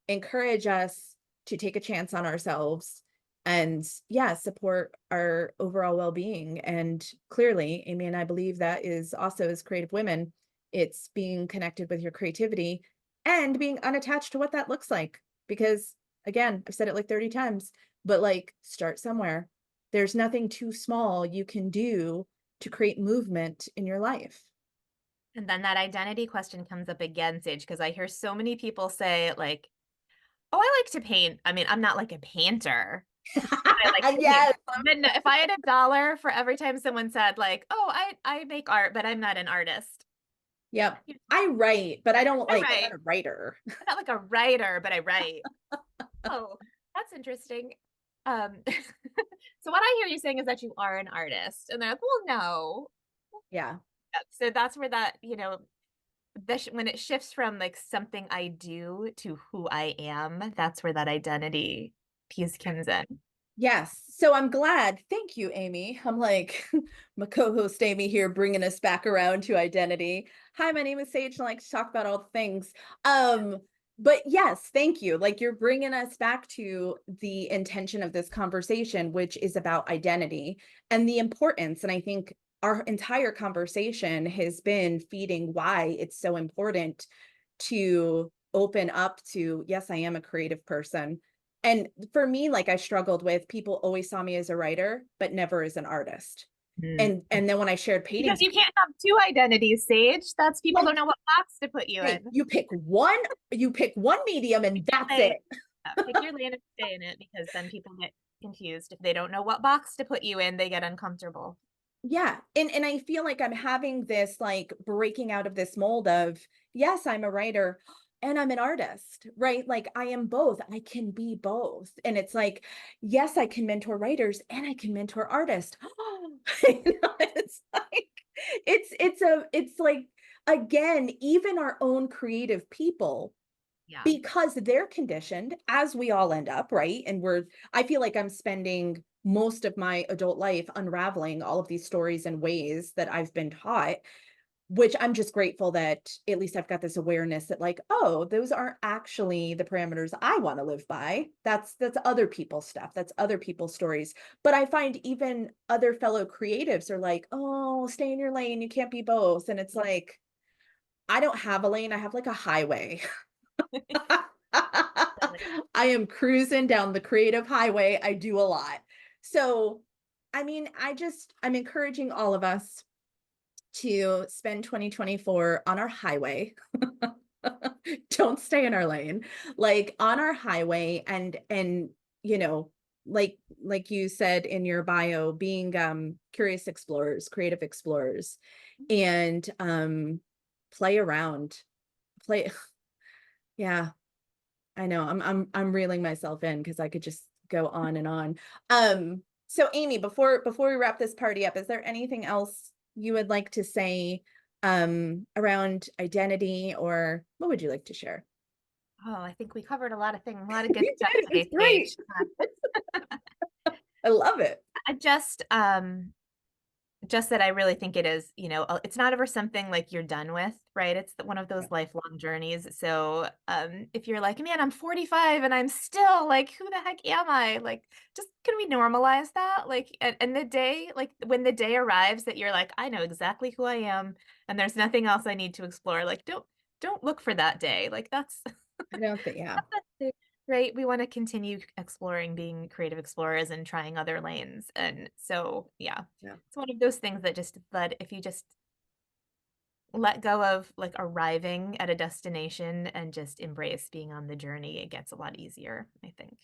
encourage us to take a chance on ourselves, and yeah, support our overall well-being. And clearly, Amy and I believe that is also as creative women, it's being connected with your creativity and being unattached to what that looks like. Because again, I've said it like 30 times, but like start somewhere. There's nothing too small you can do to create movement in your life. And then that identity question comes up again, Sage, because I hear so many people say, like, oh, I like to paint. I mean, I'm not like a painter, but I like to paint. Yes. Then if I had $1 for every time someone said, like, oh, I make art, but I'm not an artist. Yep. I write, but I don't I like, I'm not write. a writer. I'm not like a writer, but I write. Oh, that's interesting. So what I hear you saying is that you are an artist. And they're like, well, no. Yeah. So that's where that, when it shifts from like something I do to who I am, that's where that identity piece comes in. Yes. So I'm glad. Thank you, Amy. I'm like my co-host Amy here, bringing us back around to identity. Hi, my name is Sage, and I like to talk about all the things. But yes, thank you. Like you're bringing us back to the intention of this conversation, which is about identity and the importance. And I think our entire conversation has been feeding why it's so important to open up to, yes, I am a creative person. And for me, like I struggled with, people always saw me as a writer, but never as an artist. Mm. And then when I shared Because paintings, you can't have two identities, Sage. That's people like, don't know what box to put you hey, in. you pick one medium and that's Lane. it. Pick your lane and stay in it because then people get confused. If they don't know what box to put you in, they get uncomfortable. Yeah. And I feel like I'm having this like breaking out of this mold of, yes, I'm a writer and I'm an artist, right? Like I am both. I can be both. And it's like, yes, I can mentor writers and I can mentor artists. It's like it's like again, even our own creative people, Yeah. because they're conditioned as we all end up, right? And I feel like I'm spending most of my adult life unraveling all of these stories and ways that I've been taught, which I'm just grateful that at least I've got this awareness that like, oh, those aren't actually the parameters I want to live by. That's other people's stuff. That's other people's stories. But I find even other fellow creatives are like, oh, stay in your lane. You can't be both. And it's like, I don't have a lane. I have like a highway. I am cruising down the creative highway. I do a lot. So, I mean, I'm encouraging all of us to spend 2024 on our highway. Don't stay in our lane. Like on our highway and you know, like you said in your bio, being curious explorers, creative explorers and play around. Play yeah, I know. I'm reeling myself in because I could just go on and on. So Amy, before we wrap this party up, is there anything else you would like to say around identity, or what would you like to share? Oh, I think we covered a lot of things, a lot of good We stuff did. It's today, great. Sage. I love it. I just just that I really think it is, it's not ever something like you're done with, right? It's one of Yeah. those lifelong journeys. So, if you're like, man, I'm 45 and I'm still like, who the heck am I? Like, just can we normalize that? Like, and the day, like when the day arrives that you're like, I know exactly who I am, and there's nothing else I need to explore. Like, don't look for that day. Like, that's I don't think, yeah. right. We want to continue exploring, being creative explorers and trying other lanes. And so, yeah, Yeah. it's one of those things that just that if you just let go of like arriving at a destination and just embrace being on the journey, it gets a lot easier, I think.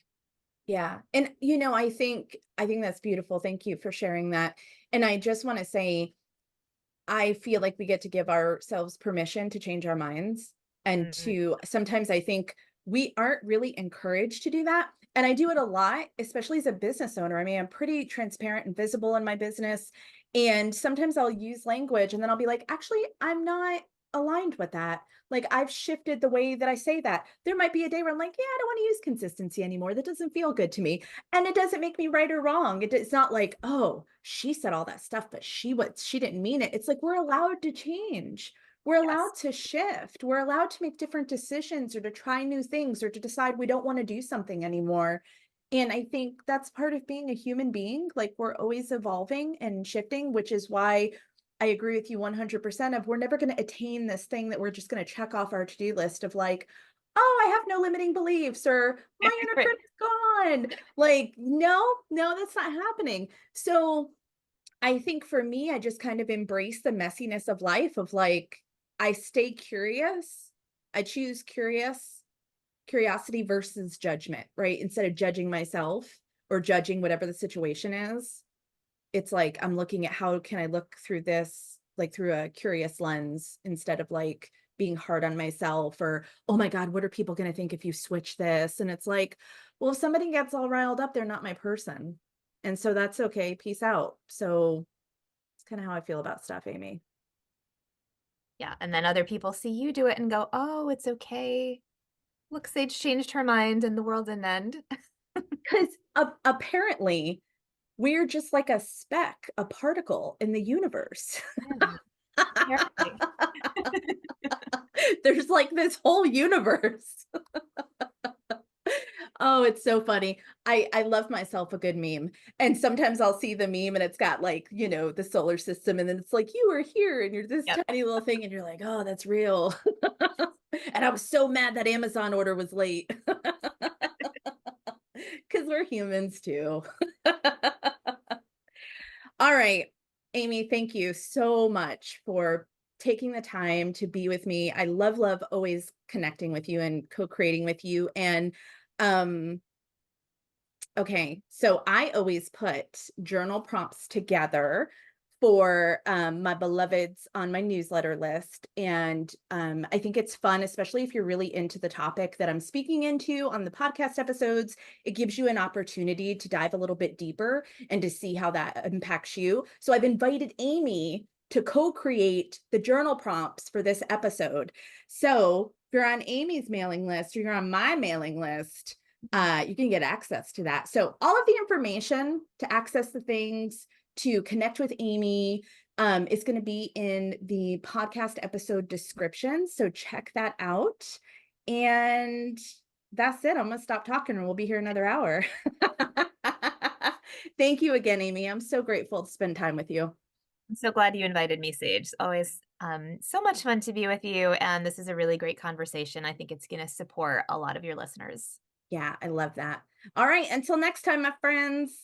Yeah. And I think that's beautiful. Thank you for sharing that. And I just want to say I feel like we get to give ourselves permission to change our minds and Mhm. to sometimes I think we aren't really encouraged to do that. And I do it a lot, especially as a business owner. I mean, I'm pretty transparent and visible in my business. And sometimes I'll use language and then I'll be like, actually, I'm not aligned with that. Like I've shifted the way that I say that. There might be a day where I'm like, yeah, I don't want to use consistency anymore. That doesn't feel good to me. And it doesn't make me right or wrong. It's not like, oh, she said all that stuff, but she didn't mean it. It's like we're allowed to change. We're Yes. allowed to shift. We're allowed to make different decisions or to try new things or to decide we don't want to do something anymore. And I think that's part of being a human being. Like we're always evolving and shifting, which is why I agree with you 100% of we're never going to attain this thing that we're just going to check off our to-do list of like, oh, I have no limiting beliefs or my inner Right. critic's gone. Like, no, no, that's not happening. So I think for me, I just kind of embrace the messiness of life of like, I stay curious. I choose curiosity versus judgment, right? Instead of judging myself or judging whatever the situation is, it's like I'm looking at how can I look through this like through a curious lens instead of like being hard on myself or oh my god, what are people going to think if you switch this? And it's like, well, if somebody gets all riled up, they're not my person. And so that's okay. Peace out. So it's kind of how I feel about stuff, Amy. Yeah. And then other people see you do it and go, oh, it's okay. Look, Sage changed her mind and the world didn't end. Because apparently we're just like a speck, a particle in the universe. Yeah, apparently. There's like this whole universe. Oh, it's so funny. I love myself a good meme. And sometimes I'll see the meme and it's got like, the solar system and then it's like you are here and you're this Yep. tiny little thing and you're like, "Oh, that's real." And I was so mad that Amazon order was late. Cuz we're humans too. All right. Amy, thank you so much for taking the time to be with me. I love always connecting with you and co-creating with you. And um okay, so I always put journal prompts together for my beloveds on my newsletter list. And I think it's fun, especially if you're really into the topic that I'm speaking into on the podcast episodes. It gives you an opportunity to dive a little bit deeper and to see how that impacts you. So I've invited Amy to co-create the journal prompts for this episode. So if you're on Amy's mailing list or you're on my mailing list, you can get access to that. So all of the information to access the things, to connect with Amy, is going to be in the podcast episode description. So check that out. And that's it. I'm going to stop talking and we'll be here another hour. Thank you again, Amy. I'm so grateful to spend time with you. I'm so glad you invited me, Sage. It's always so much fun to be with you. And this is a really great conversation. I think it's going to support a lot of your listeners. Yeah, I love that. All right. Until next time, my friends.